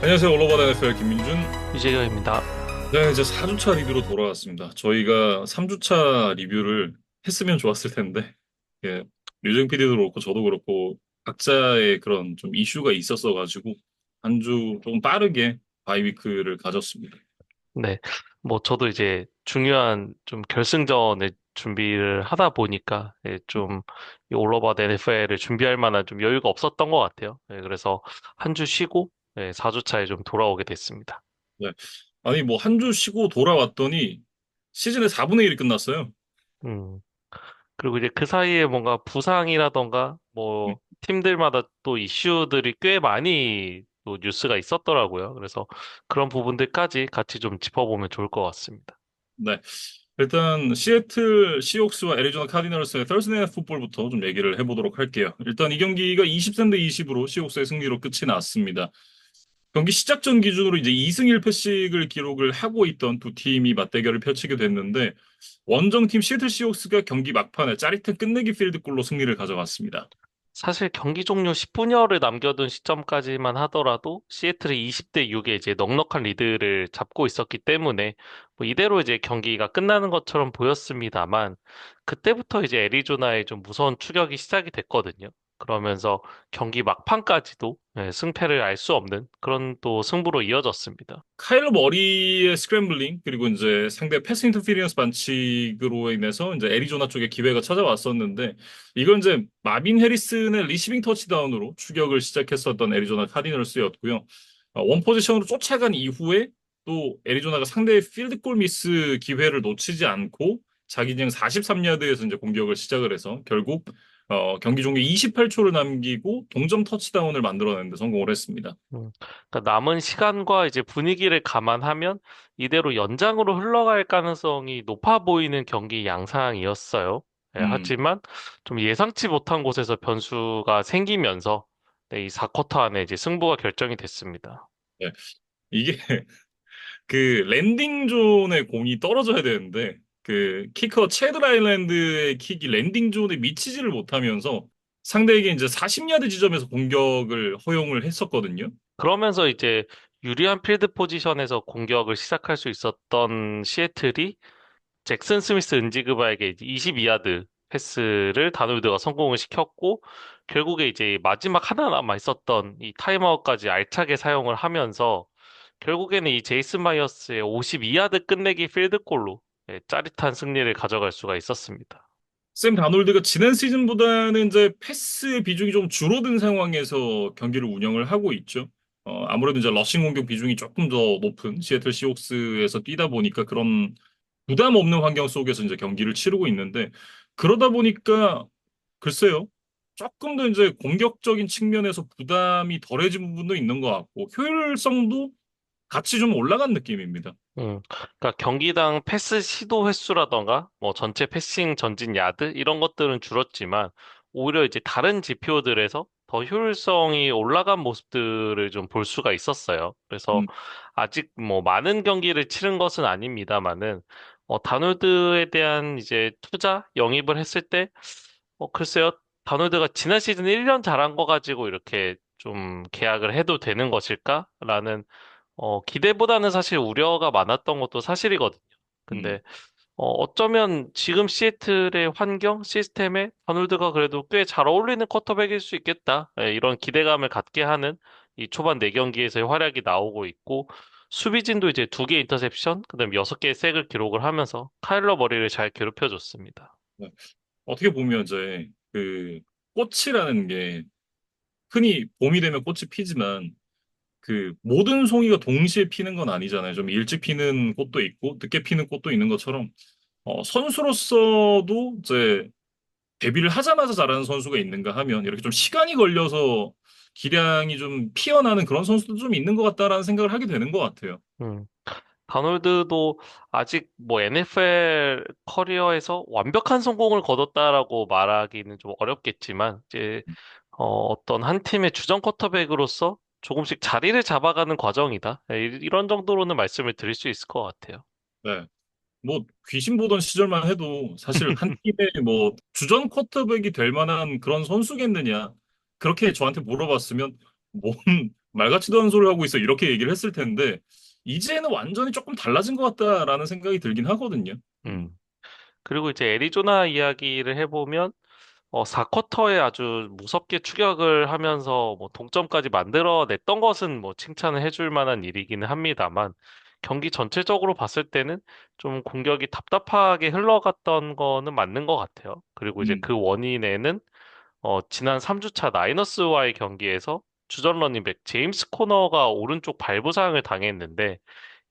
안녕하세요. 올로버드 NFL 김민준. 이재경입니다. 네, 이제 4주차 리뷰로 돌아왔습니다. 저희가 3주차 리뷰를 했으면 좋았을 텐데, 예, 류정 PD도 그렇고 저도 그렇고 각자의 그런 좀 이슈가 있었어가지고 한 주 조금 빠르게 바이위크를 가졌습니다. 네, 뭐 저도 이제 중요한 좀 결승전을 준비를 하다 보니까 좀이 올로바드 NFL을 준비할 만한 좀 여유가 없었던 것 같아요. 그래서 한 주 쉬고 4주 차에 좀 돌아오게 됐습니다. 네. 아니 뭐 한 주 쉬고 돌아왔더니 시즌의 4분의 1이 끝났어요. 음, 그리고 이제 그 사이에 뭔가 부상이라던가 뭐 팀들마다 또 이슈들이 꽤 많이 또 뉴스가 있었더라고요. 그래서 그런 부분들까지 같이 좀 짚어보면 좋을 것 같습니다. 네. 일단 시애틀 시옥스와 애리조나 카디널스의 Thursday Night Football부터 좀 얘기를 해보도록 할게요. 일단 이 경기가 23대 20으로 시옥스의 승리로 끝이 났습니다. 경기 시작 전 기준으로 이제 2승 1패씩을 기록을 하고 있던 두 팀이 맞대결을 펼치게 됐는데 원정팀 시애틀 시옥스가 경기 막판에 짜릿한 끝내기 필드골로 승리를 가져갔습니다. 사실 경기 종료 10분여를 남겨둔 시점까지만 하더라도 시애틀이 20대 6에 이제 넉넉한 리드를 잡고 있었기 때문에 뭐 이대로 이제 경기가 끝나는 것처럼 보였습니다만 그때부터 이제 애리조나의 좀 무서운 추격이 시작이 됐거든요. 그러면서 경기 막판까지도 승패를 알 수 없는 그런 또 승부로 이어졌습니다. 카일러 머리의 스크램블링 그리고 이제 상대 패스 인터피리언스 반칙으로 인해서 이제 애리조나 쪽에 기회가 찾아왔었는데 이걸 이제 마빈 해리슨의 리시빙 터치다운으로 추격을 시작했었던 애리조나 카디널스였고요. 원 포지션으로 쫓아간 이후에 또 애리조나가 상대의 필드골 미스 기회를 놓치지 않고 자기 진 43야드에서 이제 공격을 시작을 해서 결국 경기 종료 28초를 남기고 동점 터치다운을 만들어내는 데 성공을 했습니다. 그러니까 남은 시간과 이제 분위기를 감안하면 이대로 연장으로 흘러갈 가능성이 높아 보이는 경기 양상이었어요. 음. 하지만 좀 예상치 못한 곳에서 변수가 생기면서 이 4쿼터 안에 이제 승부가 결정이 됐습니다. 네. 이게 그 랜딩 존에 공이 떨어져야 되는데 그 키커 체드 라일랜드의 킥이 랜딩 존에 미치지를 못하면서 상대에게 이제 40야드 지점에서 공격을 허용을 했었거든요. 그러면서 이제 유리한 필드 포지션에서 공격을 시작할 수 있었던 시애틀이 잭슨 스미스 은지그바에게 22야드 패스를 다놀드가 성공을 시켰고 결국에 이제 마지막 하나 남아 있었던 이 타임아웃까지 알차게 사용을 하면서 결국에는 이 제이슨 마이어스의 52야드 끝내기 필드골로 짜릿한 승리를 가져갈 수가 있었습니다. 샘 다놀드가 지난 시즌보다는 이제 패스의 비중이 좀 줄어든 상황에서 경기를 운영을 하고 있죠. 아무래도 이제 러싱 공격 비중이 조금 더 높은 시애틀 시옥스에서 뛰다 보니까 그런 부담 없는 환경 속에서 이제 경기를 치르고 있는데 그러다 보니까 글쎄요. 조금 더 이제 공격적인 측면에서 부담이 덜해진 부분도 있는 것 같고 효율성도 같이 좀 올라간 느낌입니다. 그러니까 경기당 패스 시도 횟수라던가 뭐 전체 패싱 전진 야드 이런 것들은 줄었지만 오히려 이제 다른 지표들에서 더 효율성이 올라간 모습들을 좀 볼 수가 있었어요. 그래서 음, 아직 뭐 많은 경기를 치른 것은 아닙니다만은 다놀드에 대한 이제 투자 영입을 했을 때 글쎄요. 다놀드가 지난 시즌 1년 잘한 거 가지고 이렇게 좀 계약을 해도 되는 것일까라는 기대보다는 사실 우려가 많았던 것도 사실이거든요. 음, 근데 어쩌면 지금 시애틀의 환경, 시스템에 아놀드가 그래도 꽤 잘 어울리는 쿼터백일 수 있겠다. 이런 기대감을 갖게 하는 이 초반 4경기에서의 활약이 나오고 있고 수비진도 이제 2개 인터셉션, 그다음에 6개의 색을 기록을 하면서 카일러 머리를 잘 괴롭혀줬습니다. 네. 어떻게 보면 이제 그 꽃이라는 게 흔히 봄이 되면 꽃이 피지만 그 모든 송이가 동시에 피는 건 아니잖아요. 좀 일찍 피는 꽃도 있고 늦게 피는 꽃도 있는 것처럼 선수로서도 이제 데뷔를 하자마자 잘하는 선수가 있는가 하면 이렇게 좀 시간이 걸려서 기량이 좀 피어나는 그런 선수도 좀 있는 것 같다라는 생각을 하게 되는 것 같아요. 음. 다놀드도 아직 뭐 NFL 커리어에서 완벽한 성공을 거뒀다라고 말하기는 좀 어렵겠지만 이제 어떤 한 팀의 주전 쿼터백으로서 조금씩 자리를 잡아가는 과정이다. 이런 정도로는 말씀을 드릴 수 있을 것 같아요. 네. 뭐 귀신 보던 시절만 해도 사실 한 팀의 뭐 주전 쿼터백이 될 만한 그런 선수겠느냐 그렇게 저한테 물어봤으면 뭔 말 같지도 않은 소리를 하고 있어. 이렇게 얘기를 했을 텐데, 이제는 완전히 조금 달라진 것 같다라는 생각이 들긴 하거든요. 음. 그리고 이제 애리조나 이야기를 해보면 4쿼터에 아주 무섭게 추격을 하면서 뭐 동점까지 만들어냈던 것은 뭐 칭찬을 해줄 만한 일이기는 합니다만 경기 전체적으로 봤을 때는 좀 공격이 답답하게 흘러갔던 거는 맞는 것 같아요. 그리고 이제 음, 그 원인에는 지난 3주차 나이너스와의 경기에서 주전 러닝백 제임스 코너가 오른쪽 발 부상을 당했는데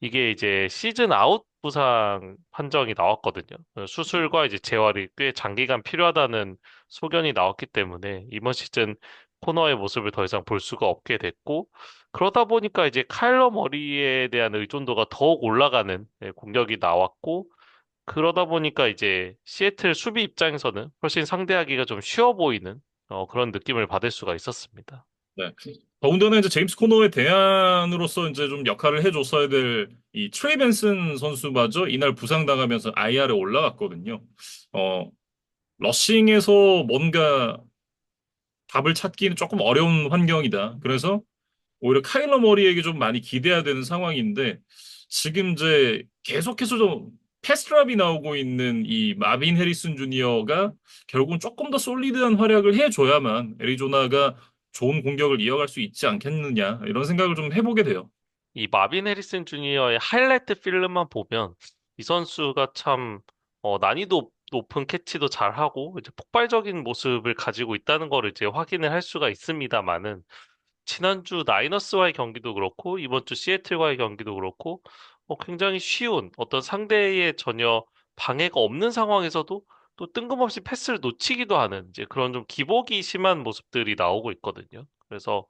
이게 이제 시즌 아웃 부상 판정이 나왔거든요. 수술과 이제 재활이 꽤 장기간 필요하다는 소견이 나왔기 때문에 이번 시즌 코너의 모습을 더 이상 볼 수가 없게 됐고 그러다 보니까 이제 카일러 머리에 대한 의존도가 더욱 올라가는 공격이 나왔고 그러다 보니까 이제 시애틀 수비 입장에서는 훨씬 상대하기가 좀 쉬워 보이는 그런 느낌을 받을 수가 있었습니다. 네. 더군다나 이제 제임스 코너의 대안으로서 이제 좀 역할을 해줬어야 될 이 트레이 벤슨 선수마저 이날 부상당하면서 IR에 올라갔거든요. 어, 러싱에서 뭔가 답을 찾기는 조금 어려운 환경이다. 그래서 오히려 카일러 머리에게 좀 많이 기대야 되는 상황인데 지금 이제 계속해서 좀 패스트랍이 나오고 있는 이 마빈 해리슨 주니어가 결국은 조금 더 솔리드한 활약을 해줘야만 애리조나가 좋은 공격을 이어갈 수 있지 않겠느냐 이런 생각을 좀 해보게 돼요. 이 마빈 해리슨 주니어의 하이라이트 필름만 보면 이 선수가 참 난이도 높은 캐치도 잘하고 이제 폭발적인 모습을 가지고 있다는 거를 이제 확인을 할 수가 있습니다만은 지난주 나이너스와의 경기도 그렇고 이번 주 시애틀과의 경기도 그렇고 굉장히 쉬운 어떤 상대의 전혀 방해가 없는 상황에서도 또 뜬금없이 패스를 놓치기도 하는 이제 그런 좀 기복이 심한 모습들이 나오고 있거든요. 그래서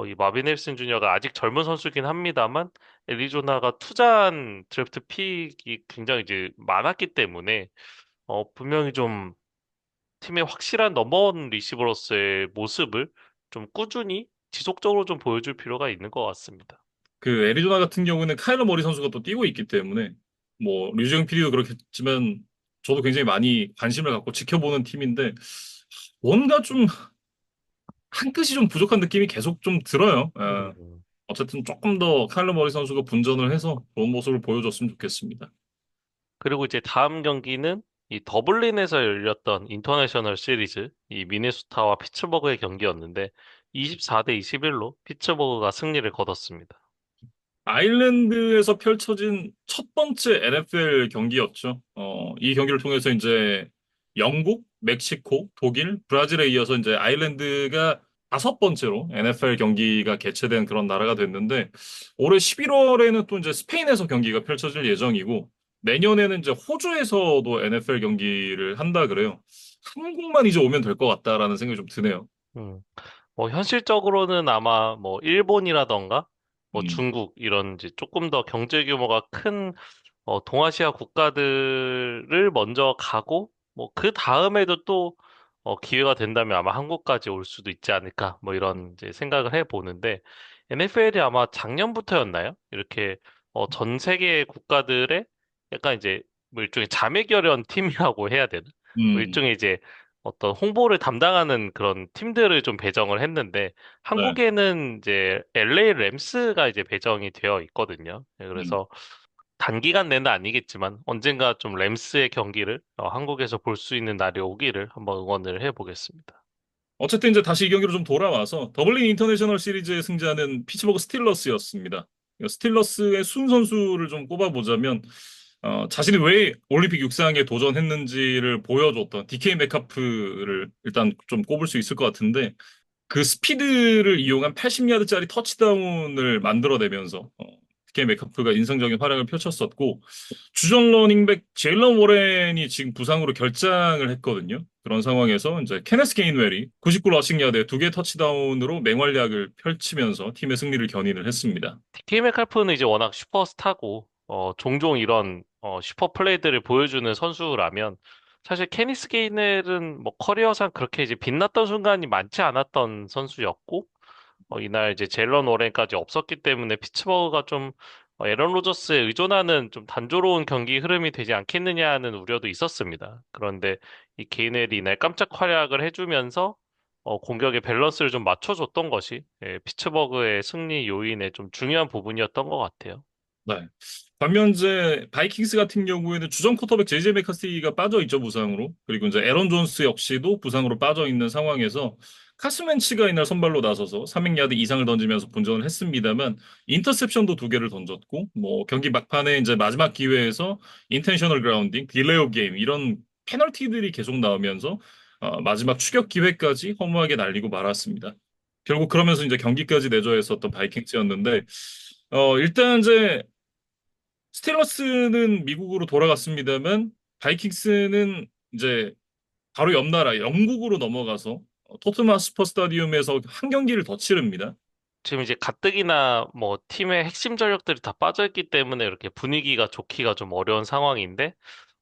이 마빈 헬슨 주니어가 아직 젊은 선수긴 합니다만 애리조나가 투자한 드래프트 픽이 굉장히 이제 많았기 때문에 분명히 좀 팀의 확실한 넘버원 리시버로서의 모습을 좀 꾸준히 지속적으로 좀 보여줄 필요가 있는 것 같습니다. 그 애리조나 같은 경우는 카일러 머리 선수가 또 뛰고 있기 때문에 뭐 류지영 PD도 그렇겠지만 저도 굉장히 많이 관심을 갖고 지켜보는 팀인데 뭔가 좀 한 끗이 좀 부족한 느낌이 계속 좀 들어요. 음. 어쨌든 조금 더 카일러 머리 선수가 분전을 해서 좋은 모습을 보여줬으면 좋겠습니다. 그리고 이제 다음 경기는 이 더블린에서 열렸던 인터내셔널 시리즈, 이 미네소타와 피츠버그의 경기였는데 24대 21로 피츠버그가 승리를 거뒀습니다. 아일랜드에서 펼쳐진 첫 번째 NFL 경기였죠. 이 경기를 통해서 이제 영국, 멕시코, 독일, 브라질에 이어서 이제 아일랜드가 다섯 번째로 NFL 경기가 개최된 그런 나라가 됐는데 올해 11월에는 또 이제 스페인에서 경기가 펼쳐질 예정이고 내년에는 이제 호주에서도 NFL 경기를 한다 그래요. 한국만 이제 오면 될 것 같다라는 생각이 좀 드네요. 음. 현실적으로는 아마 뭐 일본이라던가 뭐 음, 중국 이런 이제 조금 더 경제 규모가 큰 동아시아 국가들을 먼저 가고, 뭐, 그 다음에도 또, 기회가 된다면 아마 한국까지 올 수도 있지 않을까, 뭐, 이런 이제 생각을 해보는데, NFL이 아마 작년부터였나요? 이렇게, 전 세계 국가들의 약간 이제, 뭐, 일종의 자매결연 팀이라고 해야 되나? 뭐, 음, 일종의 이제, 어떤 홍보를 담당하는 그런 팀들을 좀 배정을 했는데, 네. 한국에는 이제 LA 램스가 이제 배정이 되어 있거든요. 네, 음. 그래서 단기간 내는 아니겠지만 언젠가 좀 램스의 경기를 한국에서 볼 수 있는 날이 오기를 한번 응원을 해보겠습니다. 어쨌든 이제 다시 이 경기로 좀 돌아와서 더블린 인터내셔널 시리즈의 승자는 피츠버그 스틸러스였습니다. 스틸러스의 순 선수를 좀 꼽아보자면 자신이 왜 올림픽 육상에 도전했는지를 보여줬던 DK 메카프를 일단 좀 꼽을 수 있을 것 같은데 그 스피드를 이용한 80야드짜리 터치다운을 만들어내면서 DK 메카프가 인상적인 활약을 펼쳤었고 주전 러닝백 제일런 워렌이 지금 부상으로 결장을 했거든요. 그런 상황에서 이제 케네스 게인웰이 99 러싱 야드에 두 개 터치다운으로 맹활약을 펼치면서 팀의 승리를 견인을 했습니다. DK 메칼프는 이제 워낙 슈퍼스타고 종종 이런 슈퍼 플레이들을 보여주는 선수라면 사실 케니스 게이넬은 뭐 커리어상 그렇게 이제 빛났던 순간이 많지 않았던 선수였고 이날 이제 제일런 워렌까지 없었기 때문에 피츠버그가 좀 에런 로저스에 의존하는 좀 단조로운 경기 흐름이 되지 않겠느냐 하는 우려도 있었습니다. 그런데 이 게이넬이 이날 깜짝 활약을 해주면서 공격의 밸런스를 좀 맞춰줬던 것이 피츠버그의 승리 요인의 좀 중요한 부분이었던 것 같아요. 네. 반면 이제 바이킹스 같은 경우에는 주전 쿼터백 제이제 메카시가 빠져 있죠, 부상으로. 그리고 이제 에런 존스 역시도 부상으로 빠져 있는 상황에서 카슨 웬치가 이날 선발로 나서서 300야드 이상을 던지면서 본전을 했습니다만 인터셉션도 두 개를 던졌고 뭐 경기 막판에 이제 마지막 기회에서 인텐셔널 그라운딩, 딜레이 오브 게임 이런 페널티들이 계속 나오면서 마지막 추격 기회까지 허무하게 날리고 말았습니다. 결국 그러면서 이제 경기까지 내줘야 했었던 바이킹스였는데 일단 이제 스틸러스는 미국으로 돌아갔습니다만 바이킹스는 이제 바로 옆 나라 영국으로 넘어가서 토트넘 하스퍼 스타디움에서 한 경기를 더 치릅니다. 지금 이제 가뜩이나 뭐 팀의 핵심 전력들이 다 빠져있기 때문에 이렇게 분위기가 좋기가 좀 어려운 상황인데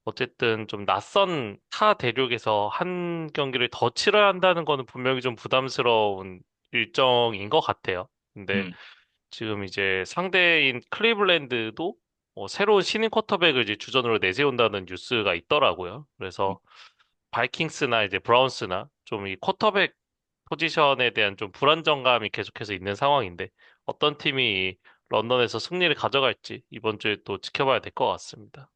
어쨌든 좀 낯선 타 대륙에서 한 경기를 더 치러야 한다는 거는 분명히 좀 부담스러운 일정인 것 같아요. 근데 음, 지금 이제 상대인 클리블랜드도 새로운 신인 쿼터백을 이제 주전으로 내세운다는 뉴스가 있더라고요. 그래서 바이킹스나 이제 브라운스나 좀 이 쿼터백 포지션에 대한 좀 불안정감이 계속해서 있는 상황인데 어떤 팀이 런던에서 승리를 가져갈지 이번 주에 또 지켜봐야 될 것 같습니다.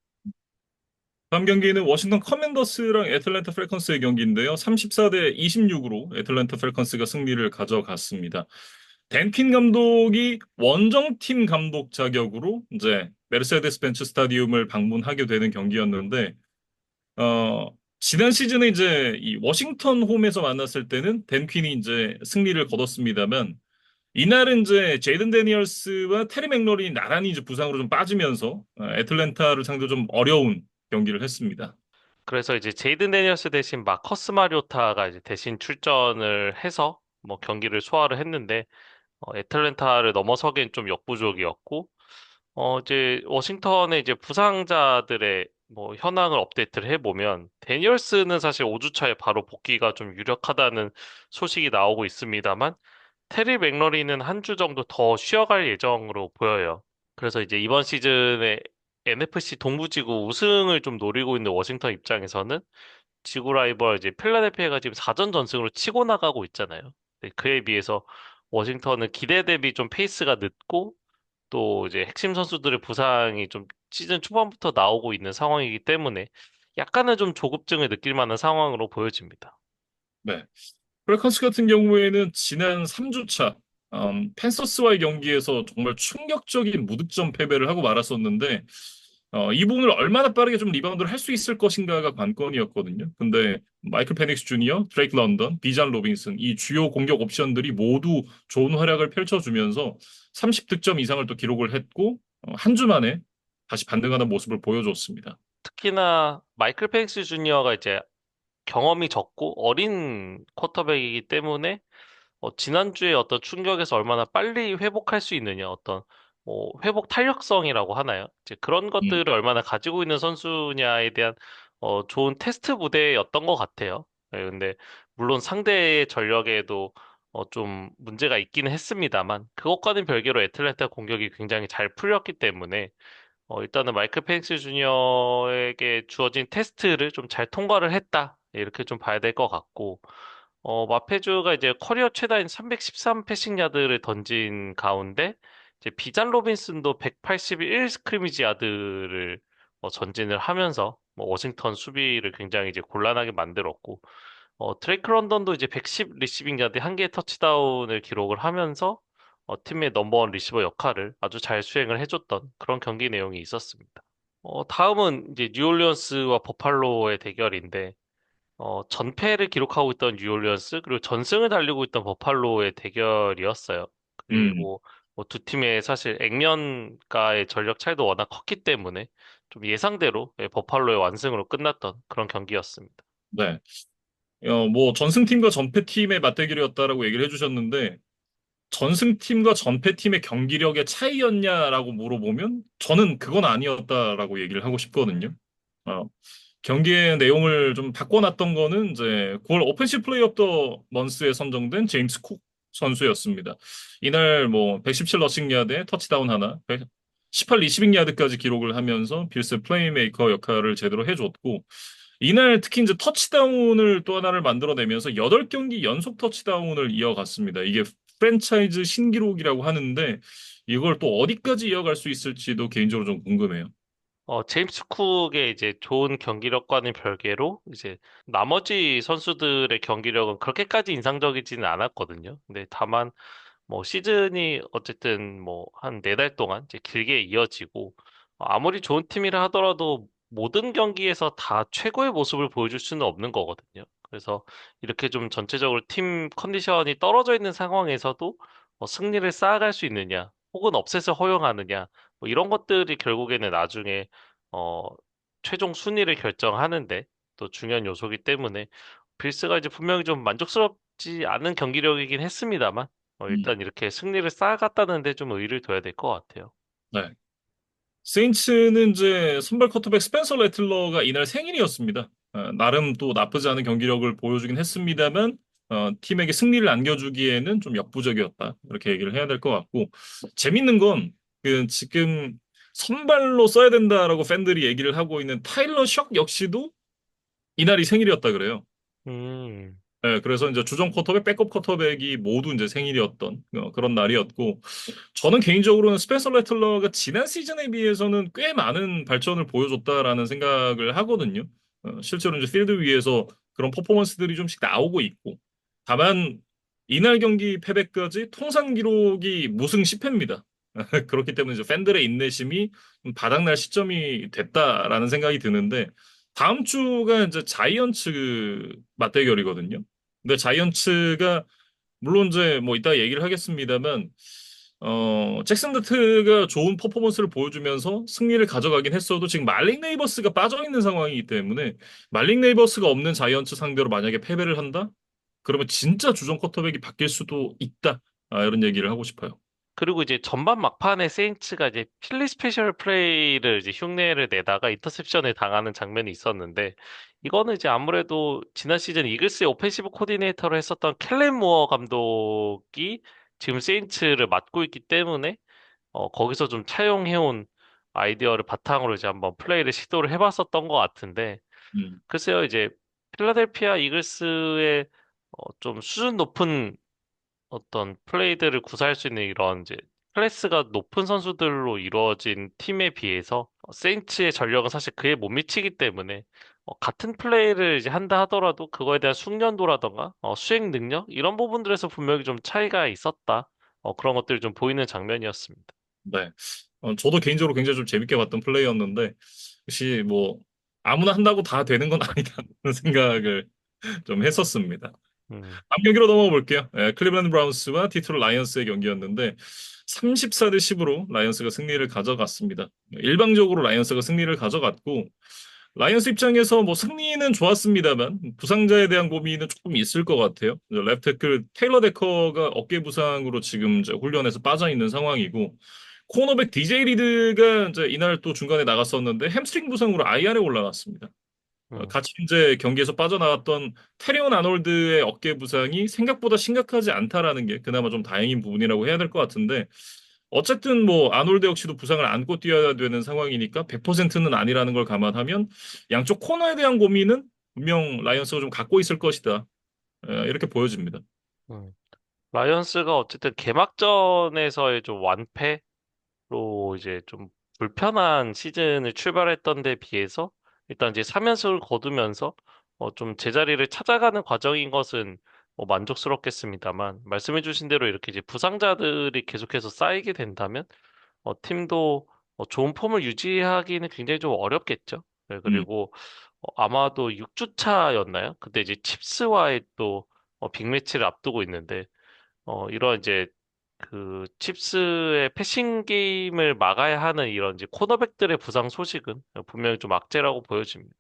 다음 경기는 워싱턴 커맨더스랑 애틀랜타 펠컨스의 경기인데요. 34대 26으로 애틀랜타 펠컨스가 승리를 가져갔습니다. 댄킨 감독이 원정팀 감독 자격으로 이제 메르세데스 벤츠 스타디움을 방문하게 되는 경기였는데 어, 지난 시즌에 이제 이 워싱턴 홈에서 만났을 때는 댄 퀸이 이제 승리를 거뒀습니다만 이날은 이제 제이든 데니얼스와 테리 맥러린이 나란히 이제 부상으로 좀 빠지면서 애틀랜타를 상대로 좀 어려운 경기를 했습니다. 그래서 이제 제이든 데니얼스 대신 마커스 마리오타가 이제 대신 출전을 해서 뭐 경기를 소화를 했는데 애틀랜타를 넘어서기엔 좀 역부족이었고 이제 워싱턴의 이제 부상자들의 뭐 현황을 업데이트를 해보면 데니얼스는 사실 5주차에 바로 복귀가 좀 유력하다는 소식이 나오고 있습니다만 테리 맥러리는 한 주 정도 더 쉬어갈 예정으로 보여요. 그래서 이제 이번 시즌에 NFC 동부지구 우승을 좀 노리고 있는 워싱턴 입장에서는 지구 라이벌 이제 필라델피아가 지금 4전 전승으로 치고 나가고 있잖아요. 네, 그에 비해서 워싱턴은 기대 대비 좀 페이스가 늦고 또 이제 핵심 선수들의 부상이 좀 시즌 초반부터 나오고 있는 상황이기 때문에 약간은 좀 조급증을 느낄 만한 상황으로 보여집니다. 네. 펠컨스 같은 경우에는 지난 3주차 펜서스와의 경기에서 정말 충격적인 무득점 패배를 하고 말았었는데 이 부분을 얼마나 빠르게 좀 리바운드를 할 수 있을 것인가가 관건이었거든요. 근데 마이클 페닉스 주니어, 드레이크 런던, 비잔 로빈슨 이 주요 공격 옵션들이 모두 좋은 활약을 펼쳐주면서 30득점 이상을 또 기록을 했고 한 주 만에 다시 반등하는 모습을 보여줬습니다. 특히나 마이클 펜스 주니어가 이제 경험이 적고 어린 쿼터백이기 때문에 지난주에 어떤 충격에서 얼마나 빨리 회복할 수 있느냐, 어떤 회복 탄력성이라고 하나요? 이제 그런 음, 것들을 얼마나 가지고 있는 선수냐에 대한 좋은 테스트 무대였던 것 같아요. 네, 근데 물론 상대의 전력에도 좀 문제가 있기는 했습니다만 그것과는 별개로 애틀랜타 공격이 굉장히 잘 풀렸기 때문에 일단은 마이클 펜스 주니어에게 주어진 테스트를 좀 잘 통과를 했다. 이렇게 좀 봐야 될 것 같고, 마페주가 이제 커리어 최다인 313 패싱 야드를 던진 가운데, 이제 비잔 로빈슨도 181 스크리미지 야드를 전진을 하면서, 워싱턴 수비를 굉장히 이제 곤란하게 만들었고, 드레이크 런던도 이제 110 리시빙 야드 한 개의 터치다운을 기록을 하면서, 팀의 넘버원 리시버 역할을 아주 잘 수행을 해줬던 그런 경기 내용이 있었습니다. 다음은 이제 뉴올리언스와 버팔로의 대결인데, 전패를 기록하고 있던 뉴올리언스, 그리고 전승을 달리고 있던 버팔로의 대결이었어요. 음, 그리고 뭐 두 팀의 사실 액면가의 전력 차이도 워낙 컸기 때문에 좀 예상대로 버팔로의 완승으로 끝났던 그런 경기였습니다. 네. 뭐 전승팀과 전패팀의 맞대결이었다라고 얘기를 해주셨는데 전승팀과 전패팀의 경기력의 차이였냐라고 물어보면 저는 그건 아니었다라고 얘기를 하고 싶거든요. 어, 경기의 내용을 좀 바꿔놨던 거는 이제 9월 오펜시브 플레이 오브 더 먼스에 선정된 제임스 쿡 선수였습니다. 이날 뭐 117 러싱 야드에 터치다운 하나, 18 리시빙 야드까지 기록을 하면서 빌스 플레이메이커 역할을 제대로 해줬고 이날 특히 이제 터치다운을 또 하나를 만들어내면서 8경기 연속 터치다운을 이어갔습니다. 이게 프랜차이즈 신기록이라고 하는데 이걸 또 어디까지 이어갈 수 있을지도 개인적으로 좀 궁금해요. 제임스 쿡의 이제 좋은 경기력과는 별개로 이제 나머지 선수들의 경기력은 그렇게까지 인상적이지는 않았거든요. 근데 다만 뭐 시즌이 어쨌든 뭐 한 4달 동안 이제 길게 이어지고 아무리 좋은 팀이라 하더라도 모든 경기에서 다 최고의 모습을 보여줄 수는 없는 거거든요. 그래서 이렇게 좀 전체적으로 팀 컨디션이 떨어져 있는 상황에서도 승리를 쌓아갈 수 있느냐, 혹은 업셋을 허용하느냐, 뭐 이런 것들이 결국에는 나중에 어, 최종 순위를 결정하는데 또 중요한 요소이기 때문에 빌스가 이제 분명히 좀 만족스럽지 않은 경기력이긴 했습니다만 음. 일단 이렇게 승리를 쌓아갔다는 데 좀 의의를 둬야 될 것 같아요. 네. 세인츠는 이제 선발 쿼터백 스펜서 레틀러가 이날 생일이었습니다. 나름 또 나쁘지 않은 경기력을 보여주긴 했습니다만 팀에게 승리를 안겨주기에는 좀 역부족이었다. 이렇게 얘기를 해야 될 것 같고 재밌는 건 그 지금 선발로 써야 된다라고 팬들이 얘기를 하고 있는 타일러 셔 역시도 이날이 생일이었다 그래요. 음, 네, 그래서 이제 주전 쿼터백, 백업 쿼터백이 모두 이제 생일이었던 그런 날이었고 저는 개인적으로는 스펜서 레틀러가 지난 시즌에 비해서는 꽤 많은 발전을 보여줬다라는 생각을 하거든요. 실제로 이제 필드 위에서 그런 퍼포먼스들이 좀씩 나오고 있고. 다만, 이날 경기 패배까지 통산 기록이 무승 10패입니다. 그렇기 때문에 이제 팬들의 인내심이 좀 바닥날 시점이 됐다라는 생각이 드는데, 다음 주가 이제 자이언츠 맞대결이거든요. 근데 자이언츠가 물론 이제 뭐 이따 얘기를 하겠습니다만 잭슨 드트가 좋은 퍼포먼스를 보여주면서 승리를 가져가긴 했어도 지금 말릭 네이버스가 빠져 있는 상황이기 때문에 말릭 네이버스가 없는 자이언츠 상대로 만약에 패배를 한다? 그러면 진짜 주전 쿼터백이 바뀔 수도 있다. 이런 얘기를 하고 싶어요. 그리고 이제 전반 막판에 세인츠가 이제 필리 스페셜 플레이를 이제 흉내를 내다가 인터셉션을 당하는 장면이 있었는데 이거는 이제 아무래도 지난 시즌 이글스의 오펜시브 코디네이터로 했었던 켈렌 무어 감독이 지금 세인츠를 맡고 있기 때문에 거기서 좀 차용해온 아이디어를 바탕으로 이제 한번 플레이를 시도를 해봤었던 것 같은데, 음, 글쎄요, 이제 필라델피아 이글스의 좀 수준 높은 어떤 플레이들을 구사할 수 있는 이런 이제 클래스가 높은 선수들로 이루어진 팀에 비해서 세인츠의 전력은 사실 그에 못 미치기 때문에 같은 플레이를 이제 한다 하더라도 그거에 대한 숙련도라던가 수행 능력 이런 부분들에서 분명히 좀 차이가 있었다. 그런 것들이 좀 보이는 장면이었습니다. 네. 저도 개인적으로 굉장히 좀 재밌게 봤던 플레이였는데 역시 뭐 아무나 한다고 다 되는 건 아니다는 생각을 좀 했었습니다. 음. 다음 경기로 넘어가 볼게요. 클리블랜드 브라운스와 디트로이트 라이언스의 경기였는데 34대 10으로 라이언스가 승리를 가져갔습니다. 일방적으로 라이언스가 승리를 가져갔고 라이언스 입장에서 뭐 승리는 좋았습니다만 부상자에 대한 고민은 조금 있을 것 같아요. 레프트 태클 테일러 데커가 어깨 부상으로 지금 이제 훈련에서 빠져 있는 상황이고 코너백 DJ 리드가 이제 이날 또 중간에 나갔었는데 햄스트링 부상으로 IR에 올라갔습니다. 음. 같이 이제 경기에서 빠져나왔던 테리온 아놀드의 어깨 부상이 생각보다 심각하지 않다라는 게 그나마 좀 다행인 부분이라고 해야 될 것 같은데 어쨌든 뭐 아놀드 역시도 부상을 안고 뛰어야 되는 상황이니까 100%는 아니라는 걸 감안하면 양쪽 코너에 대한 고민은 분명 라이언스가 좀 갖고 있을 것이다. 이렇게 보여집니다. 음. 라이언스가 어쨌든 개막전에서의 좀 완패로 이제 좀 불편한 시즌을 출발했던 데 비해서 일단 이제 3연승을 거두면서 좀 제자리를 찾아가는 과정인 것은 만족스럽겠습니다만 말씀해주신 대로 이렇게 이제 부상자들이 계속해서 쌓이게 된다면 팀도 좋은 폼을 유지하기는 굉장히 좀 어렵겠죠. 네, 음. 그리고 아마도 6주차였나요? 그때 이제 칩스와의 또 빅매치를 앞두고 있는데 이런 이제 그 칩스의 패싱 게임을 막아야 하는 이런 이제 코너백들의 부상 소식은 분명히 좀 악재라고 보여집니다.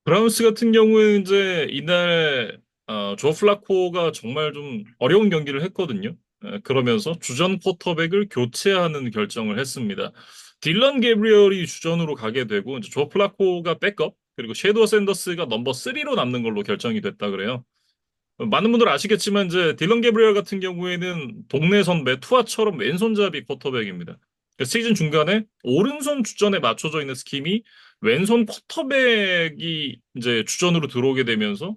브라운스 같은 경우에는 이제 이날 조 플라코가 정말 좀 어려운 경기를 했거든요. 그러면서 주전 쿼터백을 교체하는 결정을 했습니다. 딜런 게브리얼이 주전으로 가게 되고 이제 조 플라코가 백업 그리고 섀도우 샌더스가 넘버 3로 남는 걸로 결정이 됐다 그래요. 많은 분들 아시겠지만 이제 딜런 게브리얼 같은 경우에는 동네 선배 투아처럼 왼손잡이 쿼터백입니다. 시즌 중간에 오른손 주전에 맞춰져 있는 스킴이 왼손 쿼터백이 이제 주전으로 들어오게 되면서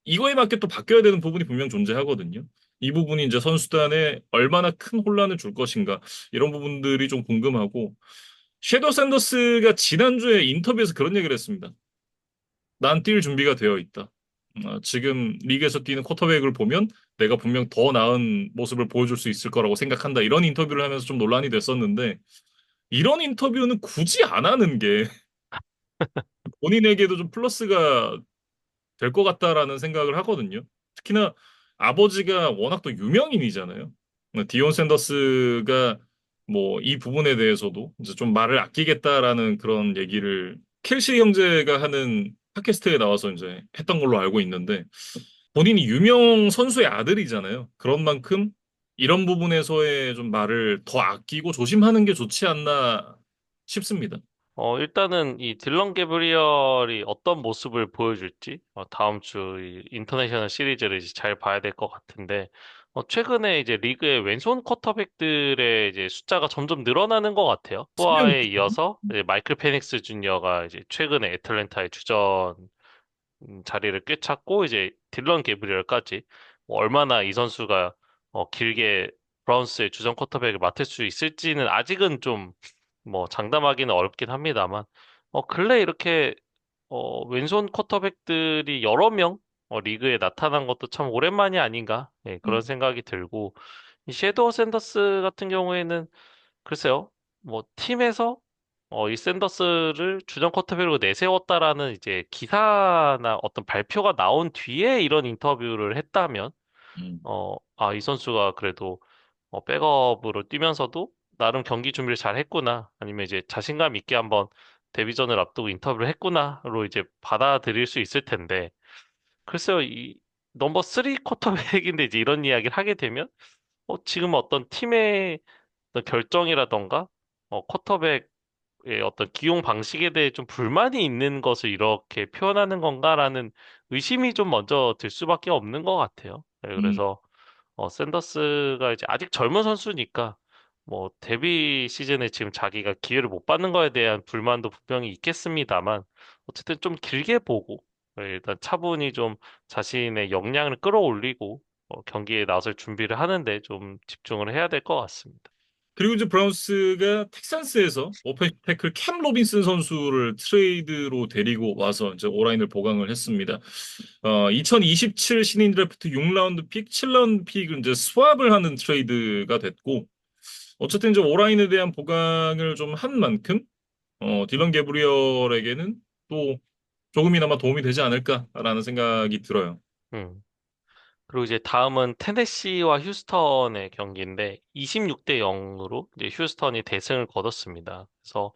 이거에 맞게 또 바뀌어야 되는 부분이 분명 존재하거든요. 이 부분이 이제 선수단에 얼마나 큰 혼란을 줄 것인가 이런 부분들이 좀 궁금하고 섀도우 샌더스가 지난주에 인터뷰에서 그런 얘기를 했습니다. 난 뛸 준비가 되어 있다. 지금 리그에서 뛰는 쿼터백을 보면 내가 분명 더 나은 모습을 보여줄 수 있을 거라고 생각한다. 이런 인터뷰를 하면서 좀 논란이 됐었는데 이런 인터뷰는 굳이 안 하는 게 본인에게도 좀 플러스가 될 것 같다라는 생각을 하거든요. 특히나 아버지가 워낙 또 유명인이잖아요. 디온 샌더스가 뭐 이 부분에 대해서도 이제 좀 말을 아끼겠다라는 그런 얘기를 켈시 형제가 하는 팟캐스트에 나와서 이제 했던 걸로 알고 있는데 본인이 유명 선수의 아들이잖아요. 그런 만큼 이런 부분에서의 좀 말을 더 아끼고 조심하는 게 좋지 않나 싶습니다. 일단은 이 딜런 게브리얼이 어떤 모습을 보여줄지 다음 주 이 인터내셔널 시리즈를 이제 잘 봐야 될 것 같은데 최근에 이제 리그의 왼손 쿼터백들의 이제 숫자가 점점 늘어나는 것 같아요. 세 명. 후아에 이어서 이제 마이클 페닉스 주니어가 이제 최근에 애틀랜타의 주전 자리를 꿰찼고 이제 딜런 게브리얼까지 뭐 얼마나 이 선수가 길게 브라운스의 주전 쿼터백을 맡을 수 있을지는 아직은 좀 뭐 장담하기는 어렵긴 합니다만 근래 이렇게 왼손 쿼터백들이 여러 명 리그에 나타난 것도 참 오랜만이 아닌가 예, 그런 음, 생각이 들고 이 섀도우 샌더스 같은 경우에는 글쎄요 뭐 팀에서 이 샌더스를 주전 쿼터백으로 내세웠다라는 이제 기사나 어떤 발표가 나온 뒤에 이런 인터뷰를 했다면 음, 이 선수가 그래도 백업으로 뛰면서도 나름 경기 준비를 잘 했구나. 아니면 이제 자신감 있게 한번 데뷔전을 앞두고 인터뷰를 했구나로 이제 받아들일 수 있을 텐데. 글쎄요, 이 넘버 3 쿼터백인데 이제 이런 이야기를 하게 되면 지금 어떤 팀의 어떤 결정이라던가 쿼터백의 어떤 기용 방식에 대해 좀 불만이 있는 것을 이렇게 표현하는 건가라는 의심이 좀 먼저 들 수밖에 없는 것 같아요. 네, 음. 그래서 샌더스가 이제 아직 젊은 선수니까 뭐 데뷔 시즌에 지금 자기가 기회를 못 받는 거에 대한 불만도 분명히 있겠습니다만 어쨌든 좀 길게 보고 일단 차분히 좀 자신의 역량을 끌어올리고 경기에 나설 준비를 하는데 좀 집중을 해야 될 것 같습니다. 그리고 이제 브라운스가 텍산스에서 오펜 태클 캠 로빈슨 선수를 트레이드로 데리고 와서 이제 오라인을 보강을 했습니다. 2027 신인 드래프트 6라운드 픽, 7라운드 픽을 이제 스왑을 하는 트레이드가 됐고, 어쨌든 이제 오라인에 대한 보강을 좀 한 만큼, 딜런 게브리얼에게는 또 조금이나마 도움이 되지 않을까라는 생각이 들어요. 음. 그리고 이제 다음은 테네시와 휴스턴의 경기인데 26대 0으로 이제 휴스턴이 대승을 거뒀습니다. 그래서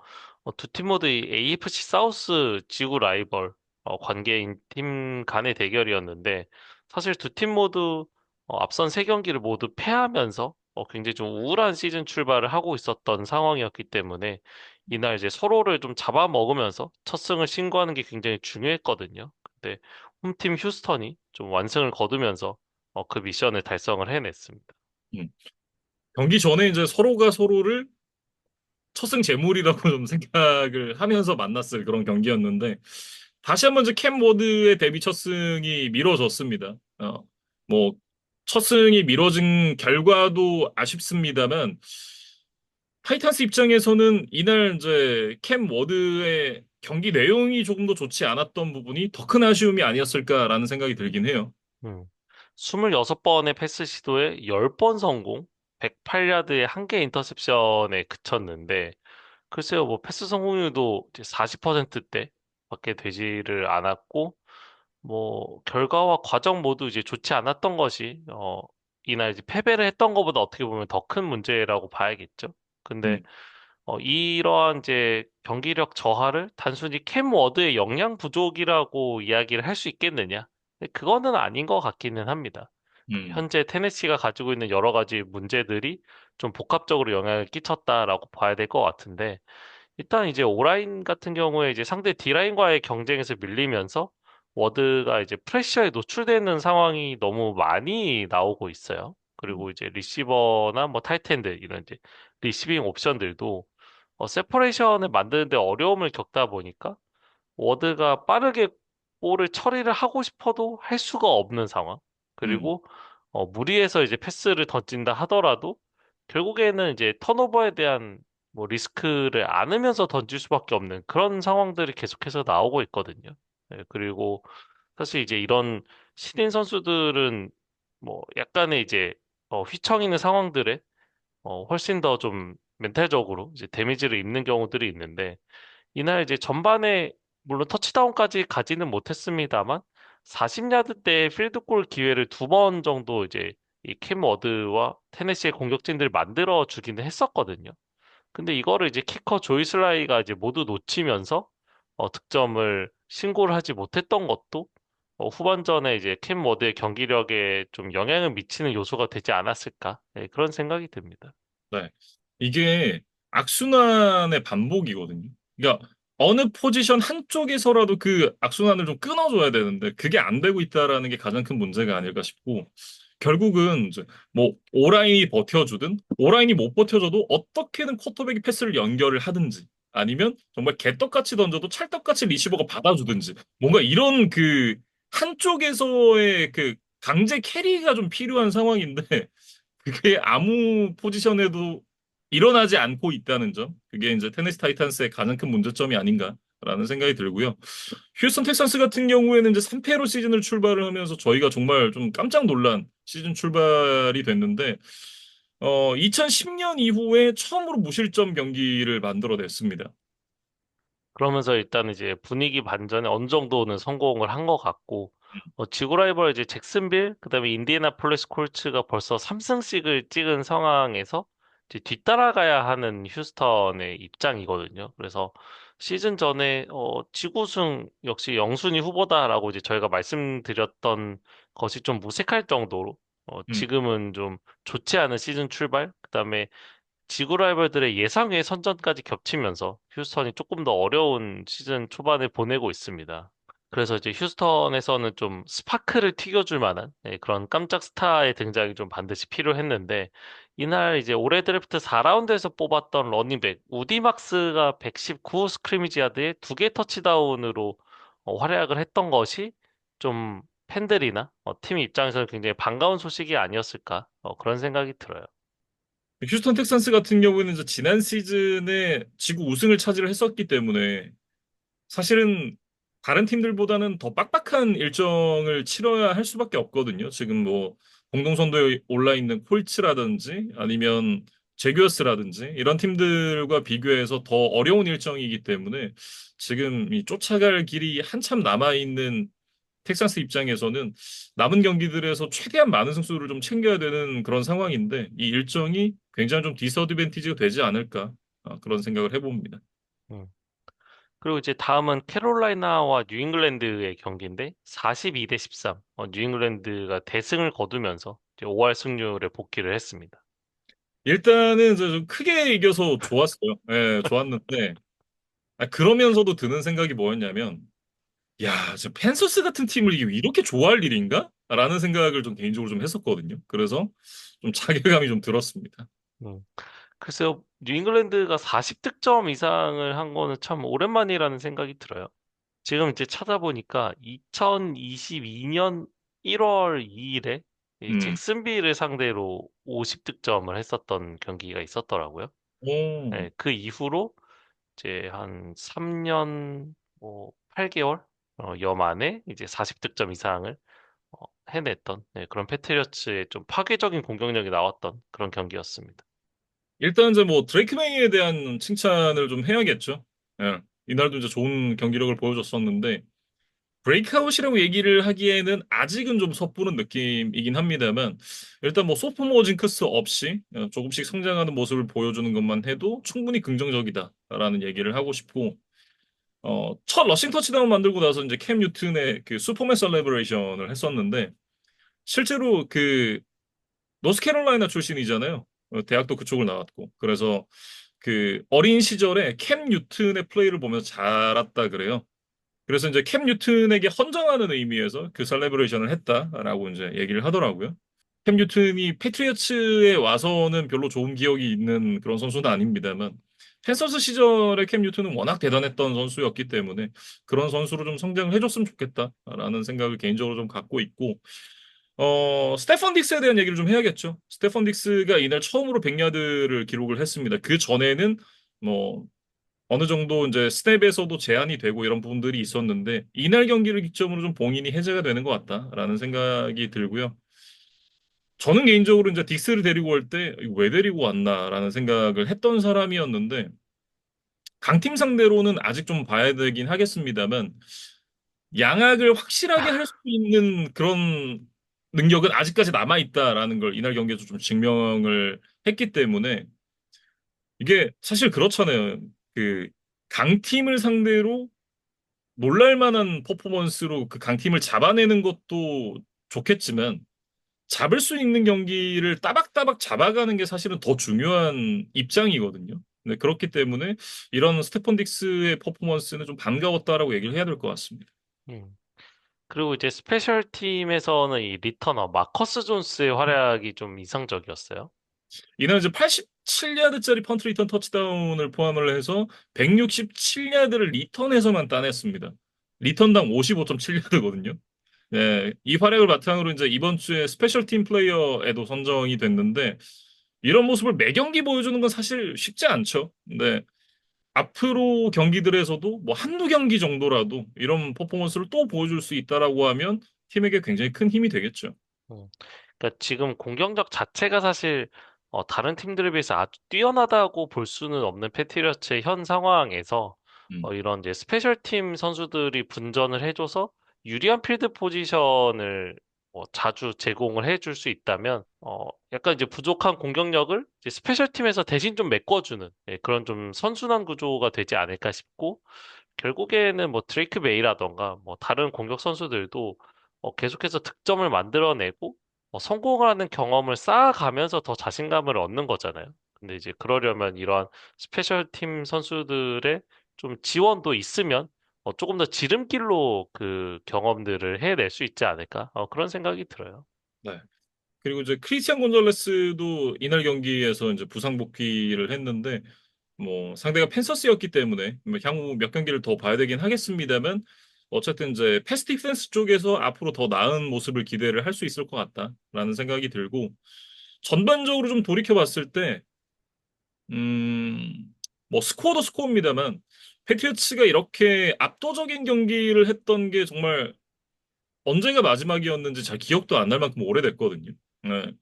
두 팀 모두 이 AFC 사우스 지구 라이벌 관계인 팀 간의 대결이었는데 사실 두 팀 모두 앞선 세 경기를 모두 패하면서 굉장히 좀 우울한 시즌 출발을 하고 있었던 상황이었기 때문에 이날 이제 서로를 좀 잡아먹으면서 첫 승을 신고하는 게 굉장히 중요했거든요. 근데 홈팀 휴스턴이 좀 완승을 거두면서 그 미션을 달성을 해냈습니다. 음. 경기 전에 이제 서로가 서로를 첫승 제물이라고 좀 생각을 하면서 만났을 그런 경기였는데 다시 한번 이제 캠 워드의 데뷔 첫 승이 미뤄졌습니다. 뭐 첫 승이 미뤄진 결과도 아쉽습니다만 타이탄스 입장에서는 이날 이제 캠 워드의 경기 내용이 조금 더 좋지 않았던 부분이 더 큰 아쉬움이 아니었을까라는 생각이 들긴 해요. 음. 26번의 패스 시도에 10번 성공, 108야드의 한 개 인터셉션에 그쳤는데 글쎄요, 뭐 패스 성공률도 이제 40%대밖에 되지를 않았고 뭐 결과와 과정 모두 이제 좋지 않았던 것이 이날 이제 패배를 했던 것보다 어떻게 보면 더 큰 문제라고 봐야겠죠. 근데 음, 이러한 이제 경기력 저하를 단순히 캠 워드의 역량 부족이라고 이야기를 할 수 있겠느냐? 근데 그거는 아닌 것 같기는 합니다. 음. 현재 테네시가 가지고 있는 여러 가지 문제들이 좀 복합적으로 영향을 끼쳤다라고 봐야 될 것 같은데 일단 이제 오라인 같은 경우에 이제 상대 D라인과의 경쟁에서 밀리면서 워드가 이제 프레셔에 노출되는 상황이 너무 많이 나오고 있어요. 음, 그리고 이제 리시버나 뭐 타이트엔드 이런 이제 리시빙 옵션들도 세퍼레이션을 만드는데 어려움을 겪다 보니까 워드가 빠르게 볼을 처리를 하고 싶어도 할 수가 없는 상황. 음, 그리고 무리해서 이제 패스를 던진다 하더라도 결국에는 이제 턴오버에 대한 뭐 리스크를 안으면서 던질 수밖에 없는 그런 상황들이 계속해서 나오고 있거든요. 네, 그리고 사실 이제 이런 신인 선수들은 뭐 약간의 이제 휘청 있는 상황들에 훨씬 더 좀 멘탈적으로 이제 데미지를 입는 경우들이 있는데 이날 이제 전반에 물론 터치다운까지 가지는 못했습니다만 40야드대 필드골 기회를 두 번 정도 이제 이 캠 워드와 테네시의 공격진들 만들어 주기는 했었거든요. 근데 이거를 이제 키커 조이 슬라이가 이제 모두 놓치면서 득점을 신고를 하지 못했던 것도 후반전에 이제 캠 워드의 경기력에 좀 영향을 미치는 요소가 되지 않았을까? 네, 그런 생각이 듭니다. 네. 이게 악순환의 반복이거든요. 그러니까 어느 포지션 한쪽에서라도 그 악순환을 좀 끊어줘야 되는데 그게 안 되고 있다라는 게 가장 큰 문제가 아닐까 싶고 결국은 이제 뭐 오라인이 버텨주든 오라인이 못 버텨줘도 어떻게든 쿼터백이 패스를 연결을 하든지 아니면 정말 개떡같이 던져도 찰떡같이 리시버가 받아주든지 뭔가 이런 그 한쪽에서의 그 강제 캐리가 좀 필요한 상황인데 그게 아무 포지션에도 일어나지 않고 있다는 점. 그게 이제 테네시 타이탄스의 가장 큰 문제점이 아닌가라는 생각이 들고요. 휴스턴 텍사스 같은 경우에는 이제 3패로 시즌을 출발을 하면서 저희가 정말 좀 깜짝 놀란 시즌 출발이 됐는데, 2010년 이후에 처음으로 무실점 경기를 만들어냈습니다. 그러면서 일단 이제 분위기 반전에 어느 정도는 성공을 한 것 같고, 지구 라이벌 이제 잭슨빌, 그다음에 인디애나폴리스 콜츠가 벌써 3승씩을 찍은 상황에서 이제 뒤따라가야 하는 휴스턴의 입장이거든요. 그래서 시즌 전에 지구승 역시 영순위 후보다라고 이제 저희가 말씀드렸던 것이 좀 무색할 정도로 음. 지금은 좀 좋지 않은 시즌 출발, 그다음에 지구 라이벌들의 예상외 선전까지 겹치면서 휴스턴이 조금 더 어려운 시즌 초반을 보내고 있습니다. 그래서 이제 휴스턴에서는 좀 스파크를 튀겨줄 만한 그런 깜짝 스타의 등장이 좀 반드시 필요했는데 이날 이제 올해 드래프트 4라운드에서 뽑았던 러닝백 우디 막스가 119 스크리미지 야드에 두 개 터치다운으로 활약을 했던 것이 좀 팬들이나 팀 입장에서는 굉장히 반가운 소식이 아니었을까 그런 생각이 들어요. 휴스턴 텍산스 같은 경우에는 이제 지난 시즌에 지구 우승을 차지를 했었기 때문에 사실은 다른 팀들보다는 더 빡빡한 일정을 치러야 할 수밖에 없거든요. 지금 뭐 공동선도에 올라 있는 콜츠라든지 아니면 제규어스라든지 이런 팀들과 비교해서 더 어려운 일정이기 때문에 지금 이 쫓아갈 길이 한참 남아 있는 텍사스 입장에서는 남은 경기들에서 최대한 많은 승수를 좀 챙겨야 되는 그런 상황인데 이 일정이 굉장히 좀 디스어드밴티지가 되지 않을까 그런 생각을 해봅니다. 음. 그리고 이제 다음은 캐롤라이나와 뉴잉글랜드의 경기인데 42대 13. 뉴잉글랜드가 대승을 거두면서 이제 5할 승률에 복귀를 했습니다. 일단은 이제 좀 크게 이겨서 좋았어요. 예, 좋았는데 그러면서도 드는 생각이 뭐였냐면 야, 저 펜서스 같은 팀을 이게 이렇게 좋아할 일인가? 라는 생각을 좀 개인적으로 좀 했었거든요. 그래서 좀 자괴감이 좀 들었습니다. 음. 글쎄요, 뉴잉글랜드가 40득점 이상을 한 거는 참 오랜만이라는 생각이 들어요. 지금 이제 찾아보니까 2022년 1월 2일에 이 음. 잭슨빌을 상대로 50득점을 했었던 경기가 있었더라고요. 오. 네, 그 이후로 이제 한 3년 뭐 8개월 여 만에 이제 40득점 이상을 해냈던 그런 패트리어츠의 좀 파괴적인 공격력이 나왔던 그런 경기였습니다. 일단 이제 뭐 드레이크 메이에 대한 칭찬을 좀 해야겠죠. 예. 이날도 이제 좋은 경기력을 보여줬었는데 브레이크아웃이라고 얘기를 하기에는 아직은 좀 섣부른 느낌이긴 합니다만 일단 뭐 소포모 징크스 없이 조금씩 성장하는 모습을 보여주는 것만 해도 충분히 긍정적이다라는 얘기를 하고 싶고 첫 러싱 터치다운 만들고 나서 이제 캠 뉴튼의 그 슈퍼맨 셀레브레이션을 했었는데 실제로 그 노스캐롤라이나 출신이잖아요. 대학도 그쪽을 나왔고 그래서 그 어린 시절에 캠 뉴튼의 플레이를 보면서 자랐다 그래요. 그래서 이제 캠 뉴튼에게 헌정하는 의미에서 그 셀레브레이션을 했다라고 이제 얘기를 하더라고요. 캠 뉴튼이 패트리어츠에 와서는 별로 좋은 기억이 있는 그런 선수는 아닙니다만 펜서스 시절에 캠 뉴튼은 워낙 대단했던 선수였기 때문에 그런 선수로 좀 성장을 해줬으면 좋겠다라는 생각을 개인적으로 좀 갖고 있고 스테펀 딕스에 대한 얘기를 좀 해야겠죠. 스테펀 딕스가 이날 처음으로 100야드를 기록을 했습니다. 그 전에는 뭐 어느 정도 이제 스텝에서도 제한이 되고 이런 부분들이 있었는데 이날 경기를 기점으로 좀 봉인이 해제가 되는 것 같다라는 생각이 들고요. 저는 개인적으로 이제 딕스를 데리고 올 때 왜 데리고 왔나라는 생각을 했던 사람이었는데 강팀 상대로는 아직 좀 봐야 되긴 하겠습니다만 양악을 확실하게 할 수 있는 그런 능력은 아직까지 남아 있다라는 걸 이날 경기에서 좀 증명을 했기 때문에 이게 사실 그렇잖아요. 그 강팀을 상대로 놀랄 만한 퍼포먼스로 그 강팀을 잡아내는 것도 좋겠지만 잡을 수 있는 경기를 따박따박 잡아가는 게 사실은 더 중요한 입장이거든요. 네, 그렇기 때문에 이런 스테펀 딕스의 퍼포먼스는 좀 반가웠다라고 얘기를 해야 될 것 같습니다. 음. 그리고 이제 스페셜 팀에서는 이 리터너 마커스 존스의 활약이 좀 인상적이었어요. 이날 이제 87야드짜리 펀트 리턴 터치다운을 포함을 해서 167야드를 리턴해서만 따냈습니다. 리턴당 55.7야드거든요. 네, 이 활약을 바탕으로 이제 이번 주에 스페셜 팀 플레이어에도 선정이 됐는데 이런 모습을 매 경기 보여주는 건 사실 쉽지 않죠. 근데 앞으로 경기들에서도 뭐 한두 경기 정도라도 이런 퍼포먼스를 또 보여줄 수 있다라고 하면 팀에게 굉장히 큰 힘이 되겠죠. 음. 그러니까 지금 공격력 자체가 사실 다른 팀들에 비해서 아주 뛰어나다고 볼 수는 없는 패트리어츠의 현 상황에서 음, 이런 이제 스페셜 팀 선수들이 분전을 해줘서 유리한 필드 포지션을 자주 제공을 해줄 수 있다면 약간 이제 부족한 공격력을 이제 스페셜 팀에서 대신 좀 메꿔주는 그런 좀 선순환 구조가 되지 않을까 싶고 결국에는 뭐 드레이크 메이라던가 뭐 다른 공격 선수들도 계속해서 득점을 만들어내고 성공하는 경험을 쌓아가면서 더 자신감을 얻는 거잖아요. 근데 이제 그러려면 이러한 스페셜 팀 선수들의 좀 지원도 있으면 조금 더 지름길로 그 경험들을 해낼 수 있지 않을까? 그런 생각이 들어요. 네. 그리고 이제 크리스티안 곤잘레스도 이날 경기에서 이제 부상 복귀를 했는데 뭐 상대가 펜서스였기 때문에 뭐 향후 몇 경기를 더 봐야 되긴 하겠습니다만 어쨌든 이제 패스 디펜스 쪽에서 앞으로 더 나은 모습을 기대를 할 수 있을 것 같다라는 생각이 들고 전반적으로 좀 돌이켜 봤을 때 뭐 스코어도 스코어입니다만 패트리어츠가 이렇게 압도적인 경기를 했던 게 정말 언제가 마지막이었는지 잘 기억도 안 날 만큼 오래됐거든요. 네.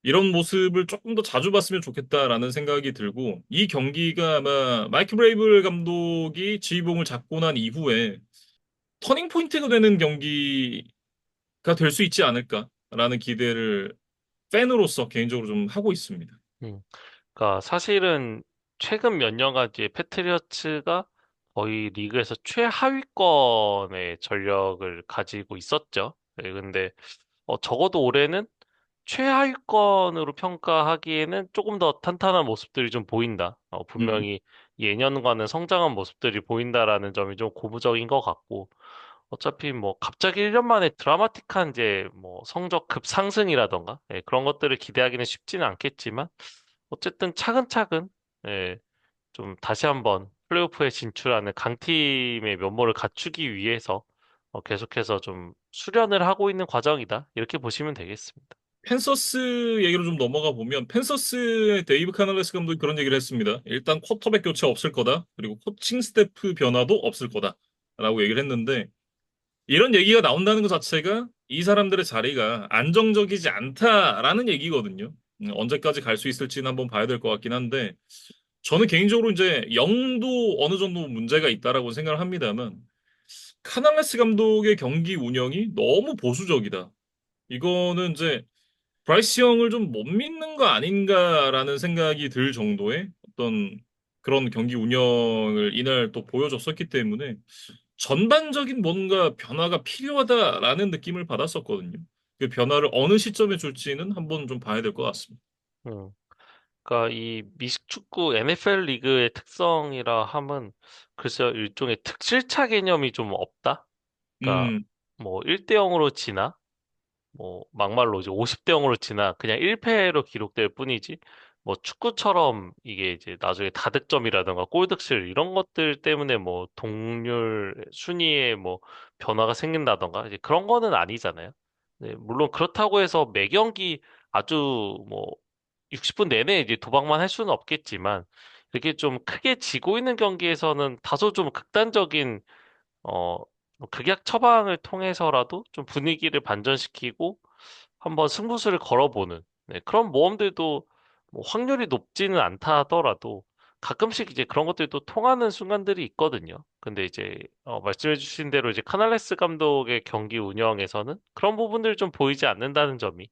이런 모습을 조금 더 자주 봤으면 좋겠다라는 생각이 들고 이 경기가 아마 마이크 브레이블 감독이 지휘봉을 잡고 난 이후에 터닝 포인트가 되는 경기가 될 수 있지 않을까라는 기대를 팬으로서 개인적으로 좀 하고 있습니다. 음. 그러니까 사실은 최근 몇 년간 이제 패트리어츠가 거의 리그에서 최하위권의 전력을 가지고 있었죠. 근데 적어도 올해는 최하위권으로 평가하기에는 조금 더 탄탄한 모습들이 좀 보인다. 음, 분명히 예년과는 성장한 모습들이 보인다라는 점이 좀 고무적인 것 같고, 어차피 뭐 갑자기 1년 만에 드라마틱한 이제 뭐 성적 급상승이라던가 그런 것들을 기대하기는 쉽지는 않겠지만, 어쨌든 차근차근 예, 좀 다시 한번 플레이오프에 진출하는 강팀의 면모를 갖추기 위해서 계속해서 좀 수련을 하고 있는 과정이다. 이렇게 보시면 되겠습니다. 펜서스 얘기로 좀 넘어가 보면 펜서스의 데이브 카널레스 감독이 그런 얘기를 했습니다. 일단 쿼터백 교체 없을 거다. 그리고 코칭 스태프 변화도 없을 거다라고 얘기를 했는데 이런 얘기가 나온다는 것 자체가 이 사람들의 자리가 안정적이지 않다라는 얘기거든요. 언제까지 갈 수 있을지는 한번 봐야 될 것 같긴 한데, 저는 개인적으로 이제 영도 어느 정도 문제가 있다라고 생각을 합니다만, 카날레스 감독의 경기 운영이 너무 보수적이다. 이거는 이제 브라이스 형을 좀 못 믿는 거 아닌가라는 생각이 들 정도의 어떤 그런 경기 운영을 이날 또 보여줬었기 때문에 전반적인 뭔가 변화가 필요하다라는 느낌을 받았었거든요. 그 변화를 어느 시점에 줄지는 한번 좀 봐야 될 것 같습니다. 음. 그러니까 이 미식축구 NFL 리그의 특성이라 함은 글쎄요, 일종의 득실차 개념이 좀 없다? 그러니까 음, 뭐 1대 0으로 지나 뭐 막말로 이제 50대 0으로 지나 그냥 1패로 기록될 뿐이지 뭐 축구처럼 이게 이제 나중에 다득점이라든가 골득실 이런 것들 때문에 뭐 동률 순위에 뭐 변화가 생긴다던가 이제 그런 거는 아니잖아요. 네, 물론 그렇다고 해서 매 경기 아주 뭐 60분 내내 이제 도박만 할 수는 없겠지만 이렇게 좀 크게 지고 있는 경기에서는 다소 좀 극단적인 어, 뭐 극약 처방을 통해서라도 좀 분위기를 반전시키고 한번 승부수를 걸어보는 네, 그런 모험들도 뭐 확률이 높지는 않다 하더라도 가끔씩 이제 그런 것들이 또 통하는 순간들이 있거든요. 근데 이제 말씀해주신 대로 이제 카날레스 감독의 경기 운영에서는 그런 부분들이 좀 보이지 않는다는 점이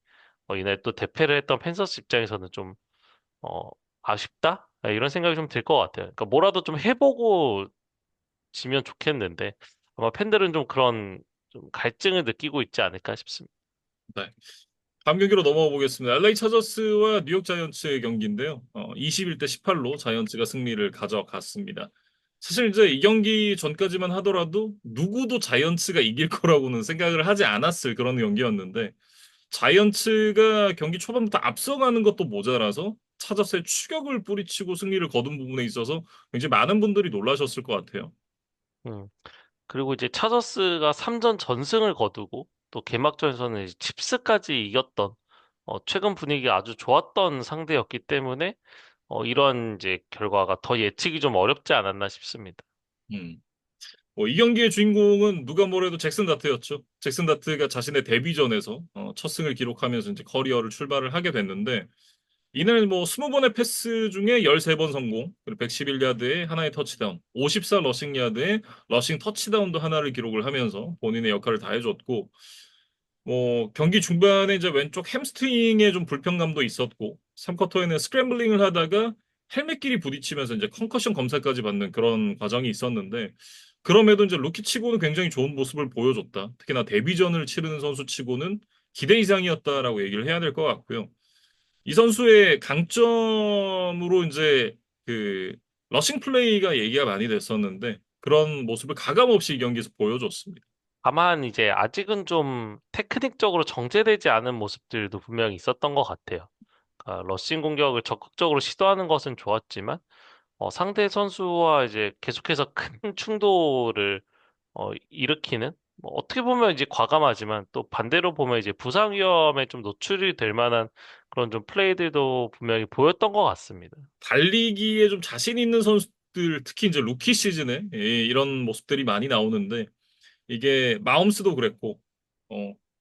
이날 또 대패를 했던 팬서스 입장에서는 좀 어, 아쉽다? 네, 이런 생각이 좀 들 것 같아요. 그러니까 뭐라도 좀 해보고 지면 좋겠는데 아마 팬들은 좀 그런 좀 갈증을 느끼고 있지 않을까 싶습니다. 네. 다음 경기로 넘어가 보겠습니다. LA 차저스와 뉴욕 자이언츠의 경기인데요. 21대 18로 자이언츠가 승리를 가져갔습니다. 사실 이제 이 경기 전까지만 하더라도 누구도 자이언츠가 이길 거라고는 생각을 하지 않았을 그런 경기였는데 자이언츠가 경기 초반부터 앞서가는 것도 모자라서 차저스의 추격을 뿌리치고 승리를 거둔 부분에 있어서 굉장히 많은 분들이 놀라셨을 것 같아요. 음. 그리고 이제 차저스가 3전 전승을 거두고 또 개막전에서는 이제 칩스까지 이겼던 최근 분위기가 아주 좋았던 상대였기 때문에 이런 이제 결과가 더 예측이 좀 어렵지 않았나 싶습니다. 음. 이 경기의 주인공은 누가 뭐래도 잭슨 다트였죠. 잭슨 다트가 자신의 데뷔전에서 첫 승을 기록하면서 이제 커리어를 출발을 하게 됐는데 이날 뭐 20번의 패스 중에 13번 성공, 그리고 111야드에 하나의 터치다운, 54 러싱 야드에 러싱 터치다운도 하나를 기록을 하면서 본인의 역할을 다 해줬고 뭐 경기 중반에 이제 왼쪽 햄스트링에 좀 불편감도 있었고 3쿼터에는 스크램블링을 하다가 헬멧끼리 부딪히면서 이제 컨커션 검사까지 받는 그런 과정이 있었는데 그럼에도 이제 루키치고는 굉장히 좋은 모습을 보여줬다. 특히나 데뷔전을 치르는 선수치고는 기대 이상이었다라고 얘기를 해야 될 것 같고요. 이 선수의 강점으로 이제 그 러싱 플레이가 얘기가 많이 됐었는데 그런 모습을 가감없이 이 경기에서 보여줬습니다. 다만 이제 아직은 좀 테크닉적으로 정제되지 않은 모습들도 분명히 있었던 것 같아요. 그러니까 러싱 공격을 적극적으로 시도하는 것은 좋았지만 상대 선수와 이제 계속해서 큰 충돌을 일으키는 뭐 어떻게 보면 이제 과감하지만 또 반대로 보면 이제 부상 위험에 좀 노출이 될 만한 그런 좀 플레이들도 분명히 보였던 것 같습니다. 달리기에 좀 자신 있는 선수들, 특히 이제 루키 시즌에 이런 모습들이 많이 나오는데 이게 마홈스도 그랬고,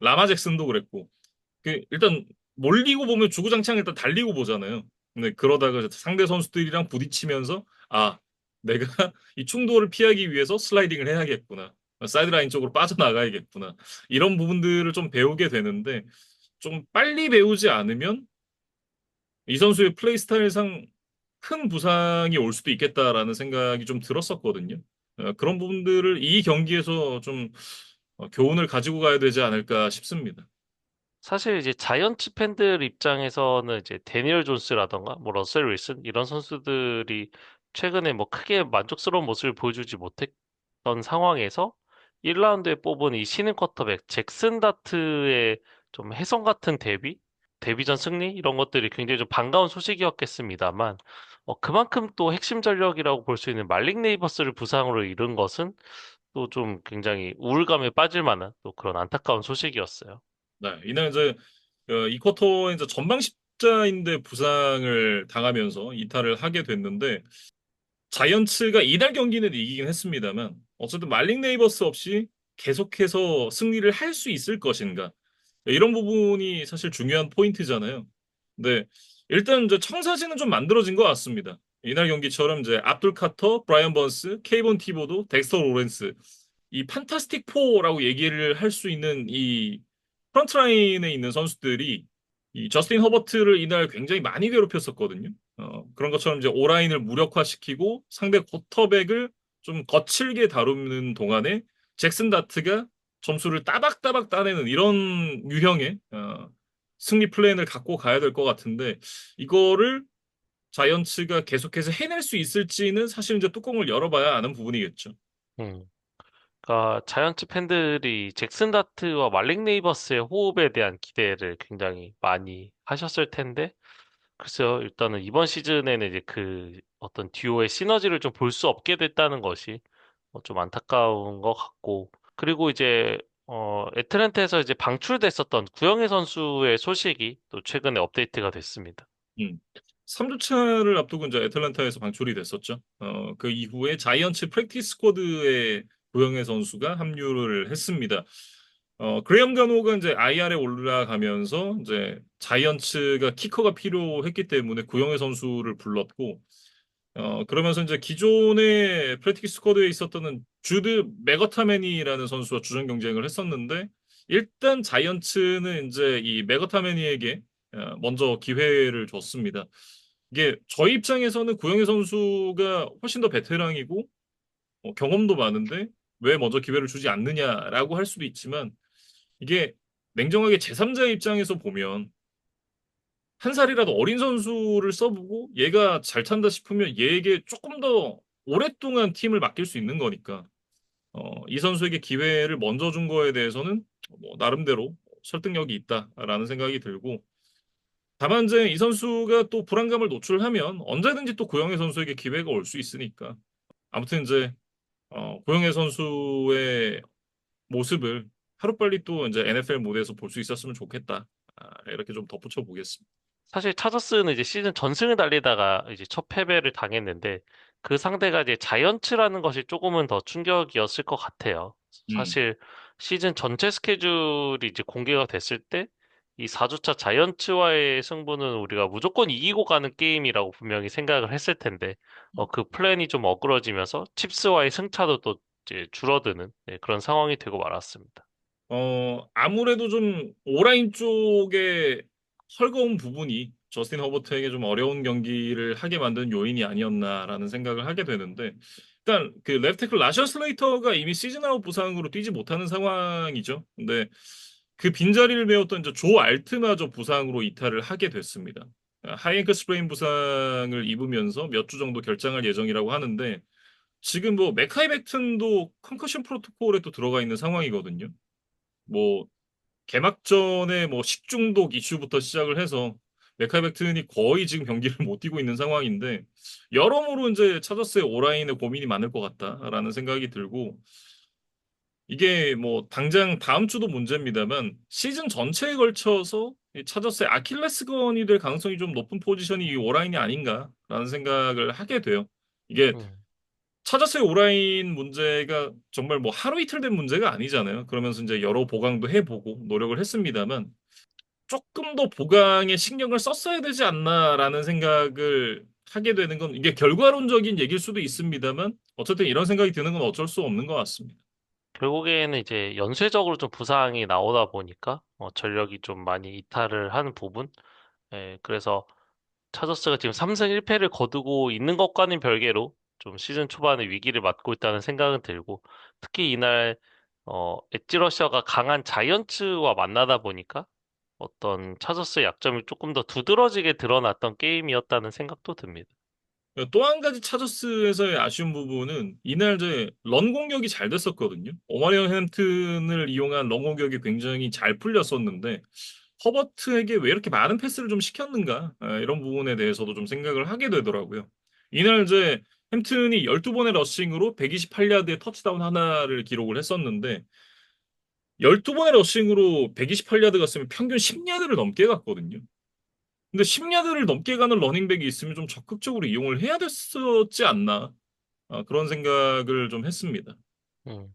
라마 잭슨도 그랬고, 일단 몰리고 보면 주구장창 일단 달리고 보잖아요. 근데 그러다가 이제 상대 선수들이랑 부딪히면서 아, 내가 이 충돌을 피하기 위해서 슬라이딩을 해야겠구나. 사이드라인 쪽으로 빠져나가야겠구나. 이런 부분들을 좀 배우게 되는데 좀 빨리 배우지 않으면 이 선수의 플레이 스타일상 큰 부상이 올 수도 있겠다라는 생각이 좀 들었었거든요. 그런 부분들을 이 경기에서 좀 교훈을 가지고 가야 되지 않을까 싶습니다. 사실 이제 자이언츠 팬들 입장에서는 이제 데니얼 존스라던가 뭐 러셀 윌슨 이런 선수들이 최근에 뭐 크게 만족스러운 모습을 보여주지 못했던 상황에서 1라운드에 뽑은 이 신인 쿼터백 잭슨 다트의 좀 혜성 같은 데뷔전 승리 이런 것들이 굉장히 좀 반가운 소식이었겠습니다만 그만큼 또 핵심 전력이라고 볼 수 있는 말릭 네이버스를 부상으로 잃은 것은 또 좀 굉장히 우울감에 빠질 만한 또 그런 안타까운 소식이었어요. 네, 이날 이제 이 쿼터 이제 전방 십자인대 부상을 당하면서 이탈을 하게 됐는데 자이언츠가 이날 경기는 이기긴 했습니다만 어쨌든 말릭 네이버스 없이 계속해서 승리를 할 수 있을 것인가 이런 부분이 사실 중요한 포인트잖아요. 근데 일단 이제 청사진은 좀 만들어진 것 같습니다. 이날 경기처럼 이제 압둘 카터, 브라이언 번스, 케이본 티보도, 덱스터 로렌스 이 판타스틱 포라고 얘기를 할 수 있는 이 프런트라인에 있는 선수들이 이 저스틴 허버트를 이날 굉장히 많이 괴롭혔었거든요. 그런 것처럼 이제 오라인을 무력화시키고 상대 쿼터백을 좀 거칠게 다루는 동안에 잭슨 다트가 점수를 따박따박 따내는 이런 유형의 승리 플랜을 갖고 가야 될 것 같은데 이거를 자이언츠가 계속해서 해낼 수 있을지는 사실 이제 뚜껑을 열어봐야 아는 부분이겠죠. 음. 그러니까 자이언츠 팬들이 잭슨 다트와 말릭 네이버스의 호흡에 대한 기대를 굉장히 많이 하셨을 텐데, 글쎄요, 일단은 이번 시즌에는 이제 그 어떤 듀오의 시너지를 좀 볼 수 없게 됐다는 것이 좀 안타까운 것 같고, 그리고 이제 애틀랜타에서 이제 방출됐었던 구영애 선수의 소식이 또 최근에 업데이트가 됐습니다. 음. 3주차를 앞두고 이제 애틀랜타에서 방출이 됐었죠. 그 이후에 자이언츠 프랙티스 스쿼드에 고영애 선수가 합류를 했습니다. 그레이엄 가노가 이제 IR에 올라가면서 이제 자이언츠가 키커가 필요했기 때문에 고영애 선수를 불렀고, 그러면서 이제 기존의 프랙티스 스쿼드에 있었던 주드 메거타메니라는 선수와 주전 경쟁을 했었는데, 일단 자이언츠는 이제 이 메거타메니에게 먼저 기회를 줬습니다. 이게 저희 입장에서는 구영애 선수가 훨씬 더 베테랑이고 경험도 많은데 왜 먼저 기회를 주지 않느냐라고 할 수도 있지만, 이게 냉정하게 제3자의 입장에서 보면 한 살이라도 어린 선수를 써보고 얘가 잘 찬다 싶으면 얘에게 조금 더 오랫동안 팀을 맡길 수 있는 거니까 이 선수에게 기회를 먼저 준 거에 대해서는 뭐 나름대로 설득력이 있다라는 생각이 들고, 다만 이제 이 선수가 또 불안감을 노출하면 언제든지 또 고영애 선수에게 기회가 올 수 있으니까, 아무튼 이제 고영애 선수의 모습을 하루빨리 또 이제 NFL 무대에서 볼 수 있었으면 좋겠다. 이렇게 좀 덧붙여 보겠습니다. 사실 차저스는 이제 시즌 전승을 달리다가 이제 첫 패배를 당했는데 그 상대가 이제 자이언츠라는 것이 조금은 더 충격이었을 것 같아요. 음. 사실 시즌 전체 스케줄이 이제 공개가 됐을 때 이 4주차 자이언츠와의 승부는 우리가 무조건 이기고 가는 게임이라고 분명히 생각을 했을 텐데 그 플랜이 좀 어그러지면서 칩스와의 승차도 또 이제 줄어드는 네, 그런 상황이 되고 말았습니다. 아무래도 좀 오라인 쪽에 헐거운 부분이 저스틴 허버트에게 좀 어려운 경기를 하게 만든 요인이 아니었나라는 생각을 하게 되는데, 일단 그 레프트 태클 라션 슬레이터가 이미 시즌 아웃 부상으로 뛰지 못하는 상황이죠. 근데 그 빈자리를 메웠던 이제 조 알트마저 부상으로 이탈을 하게 됐습니다. 하이앵클 스프레인 부상을 입으면서 몇 주 정도 결장할 예정이라고 하는데, 지금 뭐 메카이 벡튼도 컨커션 프로토콜에 또 들어가 있는 상황이거든요. 뭐 개막전에 뭐 식중독 이슈부터 시작을 해서 메카이벡튼이 거의 지금 경기를 못 뛰고 있는 상황인데, 여러모로 이제 차저스의 오라인에 고민이 많을 것 같다라는 생각이 들고, 이게 뭐 당장 다음 주도 문제입니다만 시즌 전체에 걸쳐서 이 차저스의 아킬레스건이 될 가능성이 좀 높은 포지션이 이 오라인이 아닌가라는 생각을 하게 돼요. 이게 음. 차저스의 오라인 문제가 정말 뭐 하루 이틀 된 문제가 아니잖아요. 그러면서 이제 여러 보강도 해보고 노력을 했습니다만, 조금 더 보강에 신경을 썼어야 되지 않나라는 생각을 하게 되는 건, 이게 결과론적인 얘기일 수도 있습니다만 어쨌든 이런 생각이 드는 건 어쩔 수 없는 것 같습니다. 결국에는 이제 연쇄적으로 좀 부상이 나오다 보니까 전력이 좀 많이 이탈을 하는 부분. 예, 그래서 차저스가 지금 3승 1패를 거두고 있는 것과는 별개로 좀 시즌 초반에 위기를 맞고 있다는 생각은 들고 특히 이날 엣지 러셔가 강한 자이언츠와 만나다 보니까 어떤 차저스의 약점이 조금 더 두드러지게 드러났던 게임이었다는 생각도 듭니다. 또 한 가지 차저스에서의 아쉬운 부분은 이날 제 런 공격이 잘 됐었거든요. 오마리언 햄튼을 이용한 런 공격이 굉장히 잘 풀렸었는데 허버트에게 왜 이렇게 많은 패스를 좀 시켰는가, 이런 부분에 대해서도 좀 생각을 하게 되더라고요. 이날 이제 햄튼이 12번의 러싱으로 128야드의 터치다운 하나를 기록을 했었는데, 12번의 러싱으로 128야드 갔으면 평균 10야드를 넘게 갔거든요. 근데 10야드를 넘게 가는 러닝백이 있으면 좀 적극적으로 이용을 해야 됐었지 않나, 그런 생각을 좀 했습니다. 음.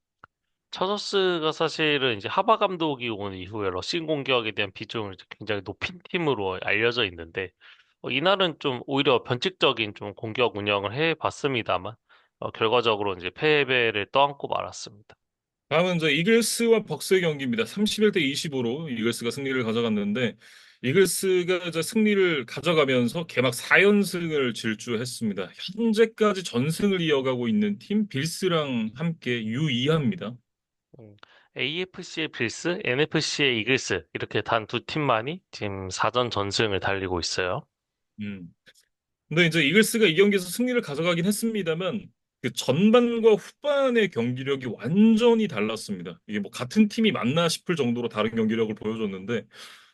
차저스가 사실은 이제 하바 감독이 온 이후에 러싱 공격에 대한 비중을 이제 굉장히 높인 팀으로 알려져 있는데 이날은 좀 오히려 변칙적인 좀 공격 운영을 해 봤습니다만 결과적으로 이제 패배를 떠안고 말았습니다. 다음은 이제 이글스와 벅스의 경기입니다. 31대 25로 이글스가 승리를 가져갔는데, 이글스가 이제 승리를 가져가면서 개막 4연승을 질주했습니다. 현재까지 전승을 이어가고 있는 팀 빌스랑 함께 유이합니다. AFC의 빌스, NFC의 이글스 이렇게 단 두 팀만이 지금 4전 전승을 달리고 있어요. 음. 근데 이제 이글스가 이 경기에서 승리를 가져가긴 했습니다만 그 전반과 후반의 경기력이 완전히 달랐습니다. 이게 뭐 같은 팀이 맞나 싶을 정도로 다른 경기력을 보여줬는데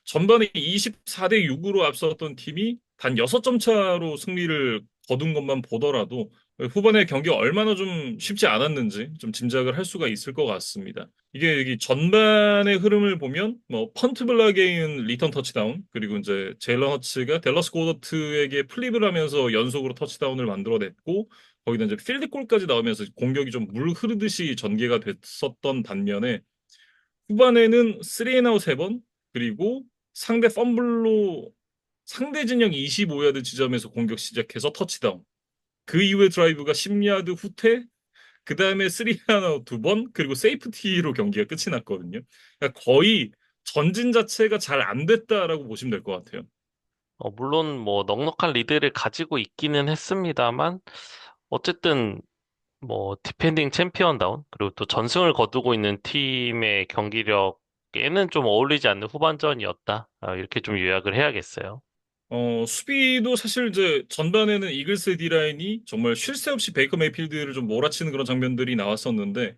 전반에 24대 6으로 앞섰던 팀이 단 6점 차로 승리를 거둔 것만 보더라도 후반에 경기가 얼마나 좀 쉽지 않았는지 좀 짐작을 할 수가 있을 것 같습니다. 이게 여기 전반의 흐름을 보면 뭐 펀트 블락에인 리턴 터치다운 그리고 이제 제일런 허츠가 댈러스 고더트에게 플립을 하면서 연속으로 터치다운을 만들어냈고 거기다 이제 필드골까지 나오면서 공격이 좀 물 흐르듯이 전개가 됐었던 반면에 후반에는 3앤아웃 3번 그리고 상대 펌블로 상대 진영 25야드 지점에서 공격 시작해서 터치다운. 그 이후에 드라이브가 10야드 후퇴, 그 다음에 3앤아웃 2번, 그리고 세이프티로 경기가 끝이 났거든요. 그러니까 거의 전진 자체가 잘 안 됐다라고 보시면 될 것 같아요. 물론 뭐 넉넉한 리드를 가지고 있기는 했습니다만 어쨌든 뭐 디펜딩 챔피언다운 그리고 또 전승을 거두고 있는 팀의 경기력에는 좀 어울리지 않는 후반전이었다. 이렇게 좀 요약을 해야겠어요. 수비도 사실 이제 전반에는 이글스 D라인이 정말 쉴 새 없이 베이커 메이필드를 좀 몰아치는 그런 장면들이 나왔었는데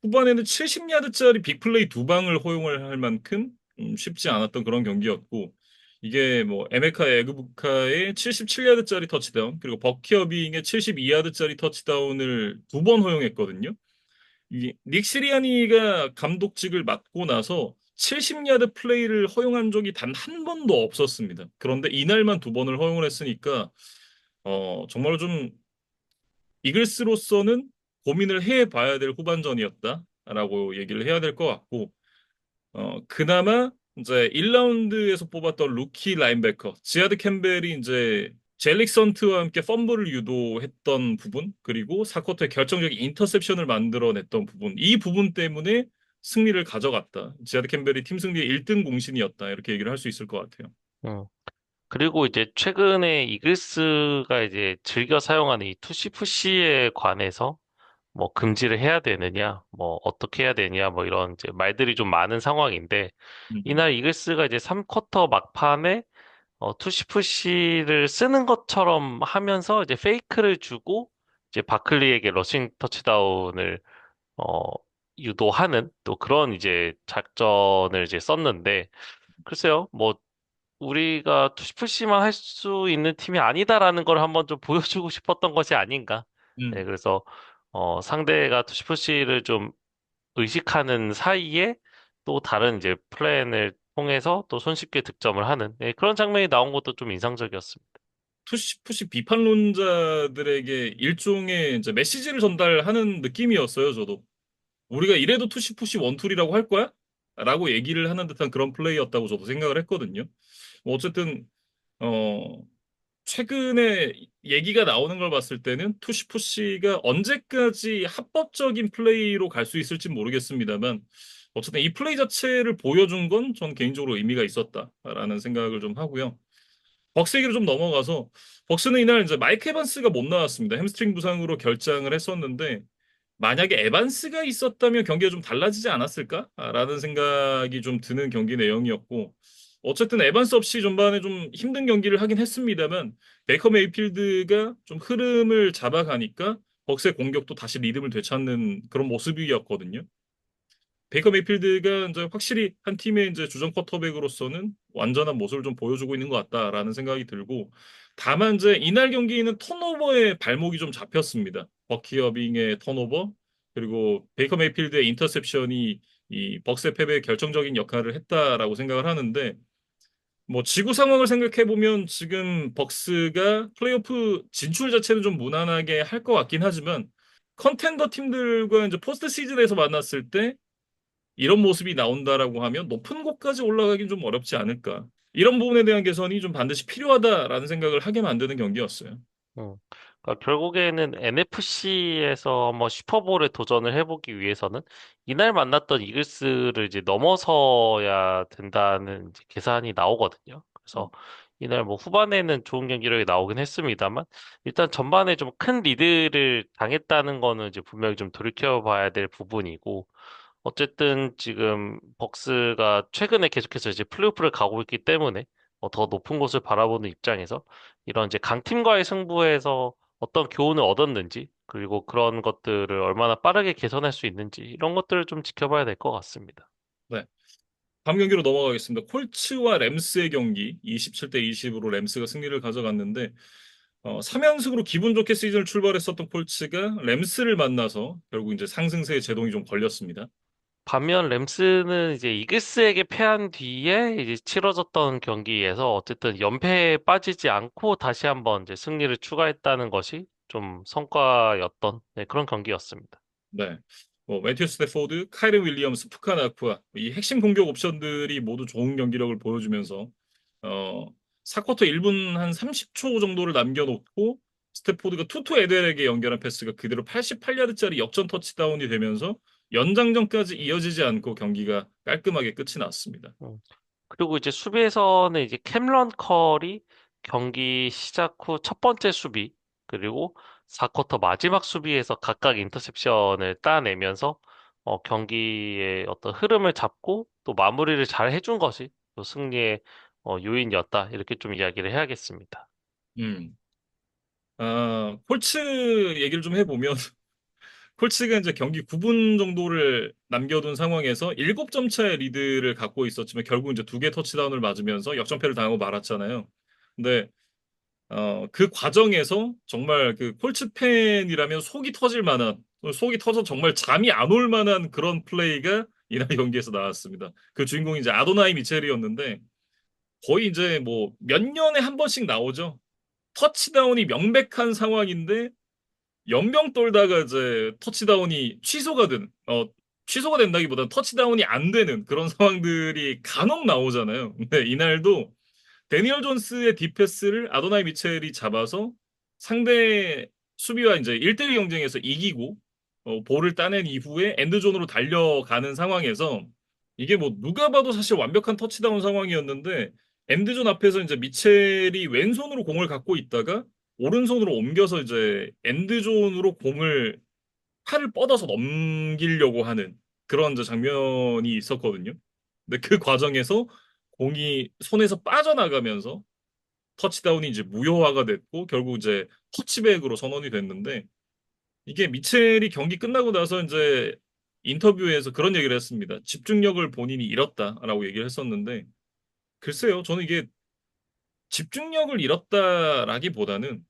후반에는 70야드짜리 빅플레이 두 방을 허용을 할 만큼 쉽지 않았던 그런 경기였고 이게 뭐 에메카 에그부카의 77야드짜리 터치다운 그리고 버키어빙의 72야드짜리 터치다운을 두 번 허용했거든요. 이닉 시리아니가 감독직을 맡고 나서 70야드 플레이를 허용한 적이 단 한 번도 없었습니다. 그런데 이날만 두 번을 허용을 했으니까 정말 좀 이글스로서는 고민을 해봐야 될 후반전이었다라고 얘기를 해야 될 것 같고 그나마 이제 1라운드에서 뽑았던 루키 라인베커 지아드 캠벨이 이제 젤릭 선트와 함께 펌블을 유도했던 부분 그리고 4쿼터에 결정적인 인터셉션을 만들어냈던 부분 이 부분 때문에 승리를 가져갔다. 지아드 캠벨이 팀 승리의 1등 공신이었다. 이렇게 얘기를 할 수 있을 것 같아요. 음. 그리고 이제 최근에 이글스가 이제 즐겨 사용하는 이 투시 푸시에 관해서 뭐 금지를 해야 되느냐, 뭐 어떻게 해야 되냐, 뭐 이런 이제 말들이 좀 많은 상황인데 음, 이날 이글스가 이제 3쿼터 막판에 투시푸시를 쓰는 것처럼 하면서 이제 페이크를 주고 이제 바클리에게 러싱 터치다운을 어, 유도하는 또 그런 이제 작전을 이제 썼는데 글쎄요, 뭐 우리가 투시푸시만 할 수 있는 팀이 아니다라는 걸 한번 좀 보여주고 싶었던 것이 아닌가. 네, 음. 그래서 상대가 투시푸시를 좀 의식하는 사이에 또 다른 이제 플랜을 통해서 또 손쉽게 득점을 하는 그런 장면이 나온 것도 좀 인상적이었습니다. 푸시 비판론자들에게 일종의 이제 메시지를 전달하는 느낌이었어요, 저도. 우리가 이래도 푸시 원툴이라고 할 거야? 라고 얘기를 하는 듯한 그런 플레이였다고 저도 생각을 했거든요. 뭐 어쨌든 어 최근에 얘기가 나오는 걸 봤을 때는 투시푸시가 언제까지 합법적인 플레이로 갈 수 있을지 모르겠습니다만 어쨌든 이 플레이 자체를 보여준 건 전 개인적으로 의미가 있었다라는 생각을 좀 하고요. 벅스 얘기로 좀 넘어가서 벅스는 이날 이제 마이크 에반스가 못 나왔습니다. 햄스트링 부상으로 결장을 했었는데 만약에 에반스가 있었다면 경기가 좀 달라지지 않았을까라는 생각이 좀 드는 경기 내용이었고 어쨌든 에반스 없이 전반에 좀 힘든 경기를 하긴 했습니다만 베이커 메이필드가 좀 흐름을 잡아가니까 벅스의 공격도 다시 리듬을 되찾는 그런 모습이었거든요. 베이커 메이필드가 이제 확실히 한 팀의 이제 주전 쿼터백으로서는 완전한 모습을 좀 보여주고 있는 것 같다라는 생각이 들고 다만 이제 이날 경기는 턴오버에 발목이 좀 잡혔습니다. 버키 어빙의 턴오버 그리고 베이커 메이필드의 인터셉션이 이 벅스의 패배에 결정적인 역할을 했다라고 생각을 하는데 뭐 지구 상황을 생각해 보면 지금 벅스가 플레이오프 진출 자체는 좀 무난하게 할 것 같긴 하지만 컨텐더 팀들과 이제 포스트 시즌에서 만났을 때 이런 모습이 나온다라고 하면 높은 곳까지 올라가긴 좀 어렵지 않을까. 이런 부분에 대한 개선이 좀 반드시 필요하다라는 생각을 하게 만드는 경기였어요. 음. 그러니까 결국에는 NFC에서 한번 슈퍼볼에 도전을 해보기 위해서는 이날 만났던 이글스를 이제 넘어서야 된다는 이제 계산이 나오거든요. 그래서 이날 뭐 후반에는 좋은 경기력이 나오긴 했습니다만 일단 전반에 좀 큰 리드를 당했다는 거는 이제 분명히 좀 돌이켜봐야 될 부분이고 어쨌든 지금 벅스가 최근에 계속해서 이제 플레이오프를 가고 있기 때문에 더 높은 곳을 바라보는 입장에서 이런 이제 강팀과의 승부에서 어떤 교훈을 얻었는지, 그리고 그런 것들을 얼마나 빠르게 개선할 수 있는지, 이런 것들을 좀 지켜봐야 될 것 같습니다. 네. 다음 경기로 넘어가겠습니다. 콜츠와 램스의 경기 27대 20으로 램스가 승리를 가져갔는데 3연승으로 기분 좋게 시즌을 출발했었던 콜츠가 램스를 만나서 결국 이제 상승세에 제동이 좀 걸렸습니다. 반면 램스는 이제 이글스에게 패한 뒤에 이제 치러졌던 경기에서 어쨌든 연패에 빠지지 않고 다시 한번 이제 승리를 추가했다는 것이 좀 성과였던 네, 그런 경기였습니다. 네. 매튜 스태포드, 카이른 윌리엄스, 푸카 나쿠아 이 핵심 공격 옵션들이 모두 좋은 경기력을 보여주면서 어, 4쿼터 1분 한 30초 정도를 남겨놓고 스태포드가 투투 에델에게 연결한 패스가 그대로 88야드짜리 역전 터치다운이 되면서 연장전까지 이어지지 않고 경기가 깔끔하게 끝이 났습니다. 음. 그리고 이제 수비에서는 이제 캠런 컬이 경기 시작 후 첫 번째 수비, 그리고 4쿼터 마지막 수비에서 각각 인터셉션을 따내면서 경기의 어떤 흐름을 잡고 또 마무리를 잘 해준 것이 또 승리의 요인이었다. 이렇게 좀 이야기를 해야겠습니다. 음. 콜츠 얘기를 좀 해보면 콜츠가 이제 경기 9분 정도를 남겨둔 상황에서 7점 차의 리드를 갖고 있었지만 결국 이제 두 개 터치다운을 맞으면서 역전패를 당하고 말았잖아요. 근데 그 과정에서 정말 그 콜츠 팬이라면 속이 터질 만한 속이 터져 정말 잠이 안 올 만한 그런 플레이가 이날 경기에서 나왔습니다. 그 주인공이 이제 아도나이 미첼이었는데 거의 이제 뭐 몇 년에 한 번씩 나오죠. 터치다운이 명백한 상황인데 연병 떨다가 이제 터치다운이 취소가 된다기보다는 터치다운이 안 되는 그런 상황들이 간혹 나오잖아요. 근데 이날도 데니얼 존스의 디패스를 아도나이 미첼이 잡아서 상대 수비와 이제 1대1 경쟁에서 이기고 볼을 따낸 이후에 엔드존으로 달려가는 상황에서 이게 뭐 누가 봐도 사실 완벽한 터치다운 상황이었는데 엔드존 앞에서 이제 미첼이 왼손으로 공을 갖고 있다가 오른손으로 옮겨서 이제 엔드존으로 공을 팔을 뻗어서 넘기려고 하는 그런 이제 장면이 있었거든요. 근데 그 과정에서 공이 손에서 빠져나가면서 터치다운이 이제 무효화가 됐고 결국 이제 터치백으로 선언이 됐는데 이게 미첼이 경기 끝나고 나서 이제 인터뷰에서 그런 얘기를 했습니다. 집중력을 본인이 잃었다라고 얘기를 했었는데 글쎄요, 저는 이게 집중력을 잃었다라기보다는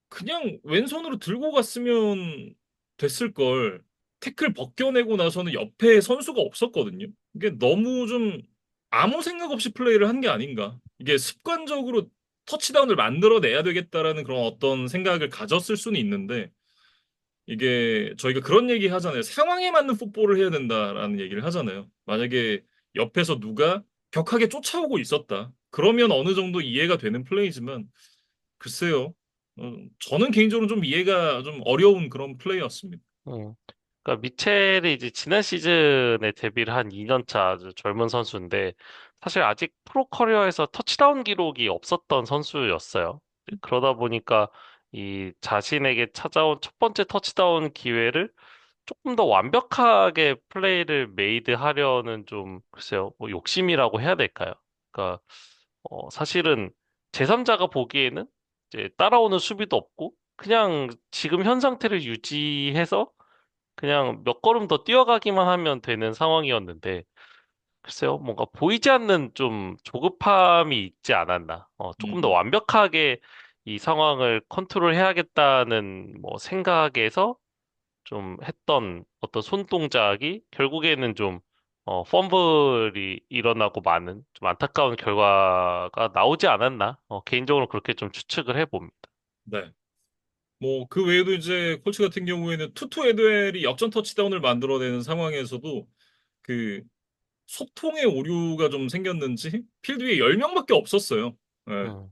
그냥 왼손으로 들고 갔으면 됐을 걸. 태클 벗겨내고 나서는 옆에 선수가 없었거든요. 이게 너무 좀 아무 생각 없이 플레이를 한 게 아닌가. 이게 습관적으로 터치다운을 만들어내야 되겠다라는 그런 어떤 생각을 가졌을 수는 있는데 이게 저희가 그런 얘기 하잖아요. 상황에 맞는 풋볼을 해야 된다라는 얘기를 하잖아요. 만약에 옆에서 누가 격하게 쫓아오고 있었다. 그러면 어느 정도 이해가 되는 플레이지만 글쎄요. 저는 개인적으로 좀 이해가 좀 어려운 그런 플레이였습니다. 음. 그러니까 미첼이 이제 지난 시즌에 데뷔를 한 2년 차 아주 젊은 선수인데 사실 아직 프로 커리어에서 터치다운 기록이 없었던 선수였어요. 그러다 보니까 이 자신에게 찾아온 첫 번째 터치다운 기회를 조금 더 완벽하게 플레이를 메이드하려는 좀 글쎄요, 뭐 욕심이라고 해야 될까요? 그러니까 사실은 제3자가 보기에는 이제 따라오는 수비도 없고 그냥 지금 현 상태를 유지해서 그냥 몇 걸음 더 뛰어가기만 하면 되는 상황이었는데, 글쎄요, 뭔가 보이지 않는 좀 조급함이 있지 않았나. 조금 더 음, 완벽하게 이 상황을 컨트롤해야겠다는 뭐 생각에서 좀 했던 어떤 손동작이 결국에는 좀 펌블이 일어나고 많은 좀 안타까운 결과가 나오지 않았나. 개인적으로 그렇게 좀 추측을 해봅니다. 네. 뭐 그 외에도 이제 콜츠 같은 경우에는 투투 에드웰이 역전 터치다운을 만들어내는 상황에서도 그 소통의 오류가 좀 생겼는지 필드 위에 10명밖에 없었어요. 예. 음,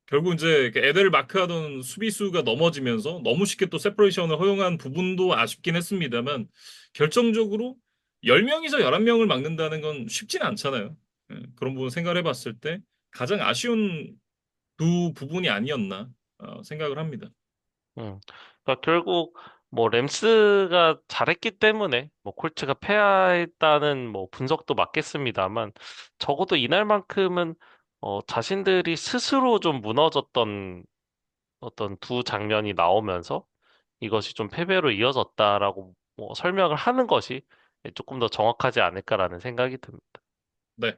결국 이제 그 에델을 마크하던 수비수가 넘어지면서 너무 쉽게 또 세퍼레이션을 허용한 부분도 아쉽긴 했습니다만 결정적으로 10명이서 11명을 막는다는 건 쉽진 않잖아요. 예, 그런 부분 생각을 해봤을 때 가장 아쉬운 두 부분이 아니었나 생각을 합니다. 그러니까 결국 뭐 램스가 잘했기 때문에 뭐 콜츠가 패했다는 뭐 분석도 맞겠습니다만 적어도 이날만큼은 자신들이 스스로 좀 무너졌던 어떤 두 장면이 나오면서 이것이 좀 패배로 이어졌다라고 뭐 설명을 하는 것이 조금 더 정확하지 않을까라는 생각이 듭니다. 네.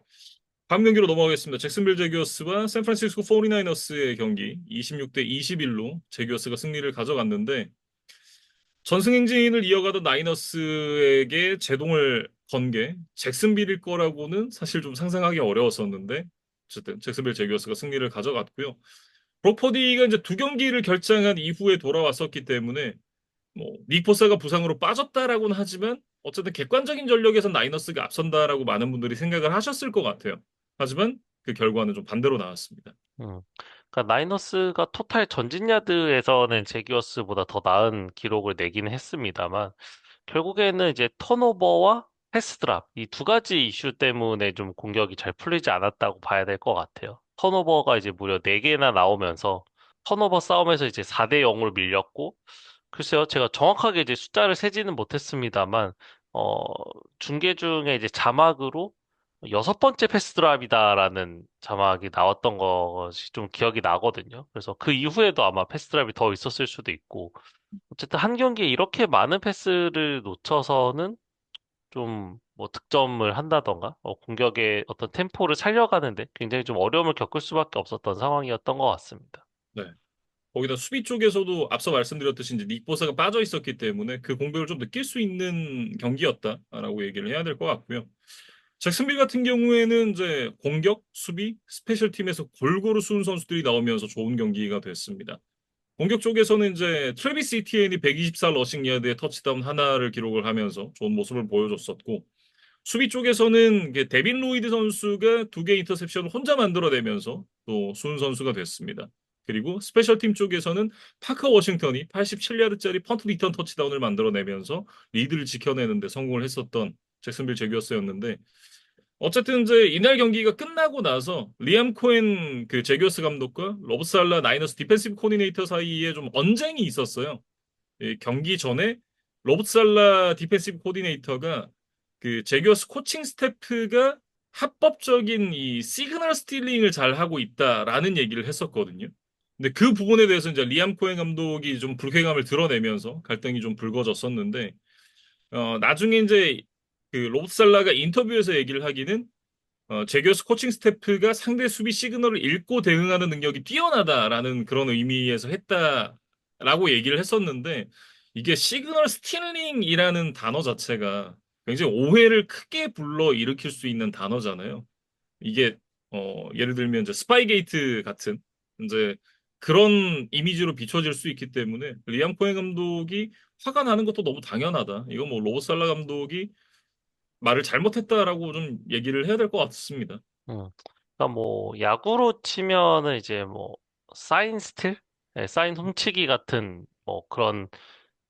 다음 경기로 넘어가겠습니다. 잭슨빌 제규어스와 샌프란시스코 49어스의 경기 26대 21로 제규어스가 승리를 가져갔는데 전승 행진을 이어가던 나이너스에게 제동을 건 게 잭슨빌일 거라고는 사실 좀 상상하기 어려웠었는데 어쨌든 잭슨빌 제규어스가 승리를 가져갔고요. 브로퍼디가 이제 두 경기를 결장한 이후에 돌아왔었기 때문에 뭐 닉 보사가 부상으로 빠졌다라고는 하지만 어쨌든 객관적인 전력에선 나이너스가 앞선다라고 많은 분들이 생각을 하셨을 것 같아요. 하지만 그 결과는 좀 반대로 나왔습니다. 음. 그러니까 나이너스가 토탈 전진 야드에서는 제기어스보다 더 나은 기록을 내기는 했습니다만 결국에는 이제 턴오버와 패스 드랍 이 두 가지 이슈 때문에 좀 공격이 잘 풀리지 않았다고 봐야 될 것 같아요. 턴오버가 이제 무려 4개나 나오면서 턴오버 싸움에서 이제 4대 0으로 밀렸고 글쎄요, 제가 정확하게 이제 숫자를 세지는 못했습니다만, 어, 중계 중에 이제 자막으로 6번째 패스 드랍이다라는 자막이 나왔던 것이 좀 기억이 나거든요. 그래서 그 이후에도 아마 패스 드랍이 더 있었을 수도 있고, 어쨌든 한 경기에 이렇게 많은 패스를 놓쳐서는 좀 뭐 득점을 한다던가, 공격의 어떤 템포를 살려가는데 굉장히 좀 어려움을 겪을 수밖에 없었던 상황이었던 것 같습니다. 네. 거기다 수비 쪽에서도 앞서 말씀드렸듯이 이제 닉보사가 빠져 있었기 때문에 그 공백을 좀 느낄 수 있는 경기였다라고 얘기를 해야 될 것 같고요. 잭슨빌 같은 경우에는 이제 공격, 수비, 스페셜 팀에서 골고루 쏜 선수들이 나오면서 좋은 경기가 됐습니다. 공격 쪽에서는 이제 트래비스 이티엔이 124 러싱 야드의 터치다운 하나를 기록을 하면서 좋은 모습을 보여줬었고 수비 쪽에서는 이게 데빈 로이드 선수가 2개 인터셉션을 혼자 만들어내면서 또 수훈 선수가 됐습니다. 그리고 스페셜팀 쪽에서는 파커 워싱턴이 87야드짜리 펀트 리턴 터치다운을 만들어내면서 리드를 지켜내는 데 성공을 했었던 잭슨빌 제규어스였는데 어쨌든 이제 이날 경기가 끝나고 나서 리암 코엔 그 제규어스 감독과 로브살라 나이너스 디펜시브 코디네이터 사이에 좀 언쟁이 있었어요. 이 경기 전에 로브살라 디펜시브 코디네이터가 그 제규어스 코칭 스태프가 합법적인 이 시그널 스틸링을 잘 하고 있다라는 얘기를 했었거든요. 근데 그 부분에 대해서 이제 리암 코엔 감독이 좀 불쾌감을 드러내면서 갈등이 좀 불거졌었는데 나중에 이제 그 로브살라가 인터뷰에서 얘기를 하기는 제교스 코칭 스태프가 상대 수비 시그널을 읽고 대응하는 능력이 뛰어나다라는 그런 의미에서 했다라고 얘기를 했었는데 이게 시그널 스틸링이라는 단어 자체가 굉장히 오해를 크게 불러 일으킬 수 있는 단어잖아요. 이게 예를 들면 이제 스파이게이트 같은 이제 그런 이미지로 비춰질 수 있기 때문에 리암 코엔 감독이 화가 나는 것도 너무 당연하다. 이거 뭐 로보살라 감독이 말을 잘못했다라고 좀 얘기를 해야 될 것 같습니다. 그러니까 뭐 야구로 치면은 이제 뭐 사인 스틸, 사인 훔치기 같은 뭐 그런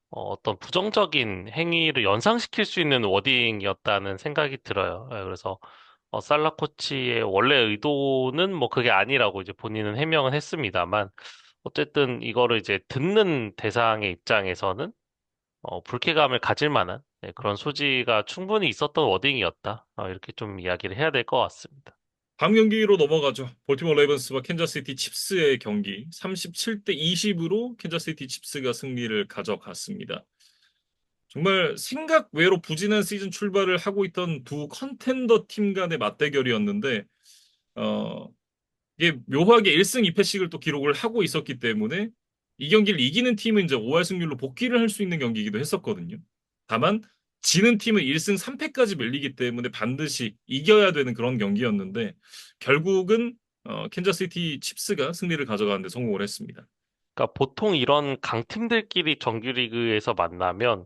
어떤 부정적인 행위를 연상시킬 수 있는 워딩이었다는 생각이 들어요. 그래서 살라 코치의 원래 의도는 뭐 그게 아니라고 이제 본인은 해명은 했습니다만 어쨌든 이거를 이제 듣는 대상의 입장에서는 불쾌감을 가질 만한 그런 소지가 충분히 있었던 워딩이었다. 이렇게 좀 이야기를 해야 될 것 같습니다. 다음 경기로 넘어가죠. 볼티모어 레이븐스와 캔자스시티 칩스의 경기 37대 20으로 캔자스시티 칩스가 승리를 가져갔습니다. 정말 생각 외로 부진한 시즌 출발을 하고 있던 두 컨텐더 팀 간의 맞대결이었는데 어, 이게 묘하게 1승 2패씩을 또 기록을 하고 있었기 때문에 이 경기를 이기는 팀은 이제 5할 승률로 복귀를 할 수 있는 경기이기도 했었거든요. 다만 지는 팀은 1승 3패까지 밀리기 때문에 반드시 이겨야 되는 그런 경기였는데 결국은 캔자스시티 칩스가 승리를 가져가는 데 성공을 했습니다. 그러니까 보통 이런 강팀들끼리 정규리그에서 만나면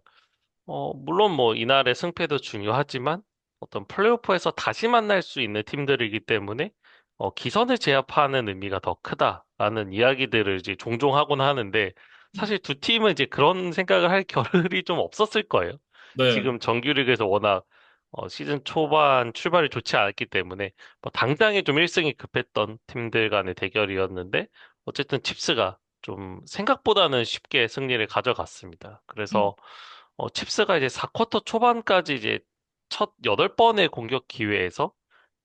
물론 뭐 이날의 승패도 중요하지만 어떤 플레이오프에서 다시 만날 수 있는 팀들이기 때문에 기선을 제압하는 의미가 더 크다라는 이야기들을 이제 종종 하곤 하는데 사실 두 팀은 이제 그런 생각을 할 겨를이 좀 없었을 거예요. 네. 지금 정규리그에서 워낙 시즌 초반 출발이 좋지 않았기 때문에 뭐 당장에 좀 1승이 급했던 팀들 간의 대결이었는데 어쨌든 칩스가 좀 생각보다는 쉽게 승리를 가져갔습니다. 음. 그래서 칩스가 이제 4쿼터 초반까지 이제 첫 8번의 공격 기회에서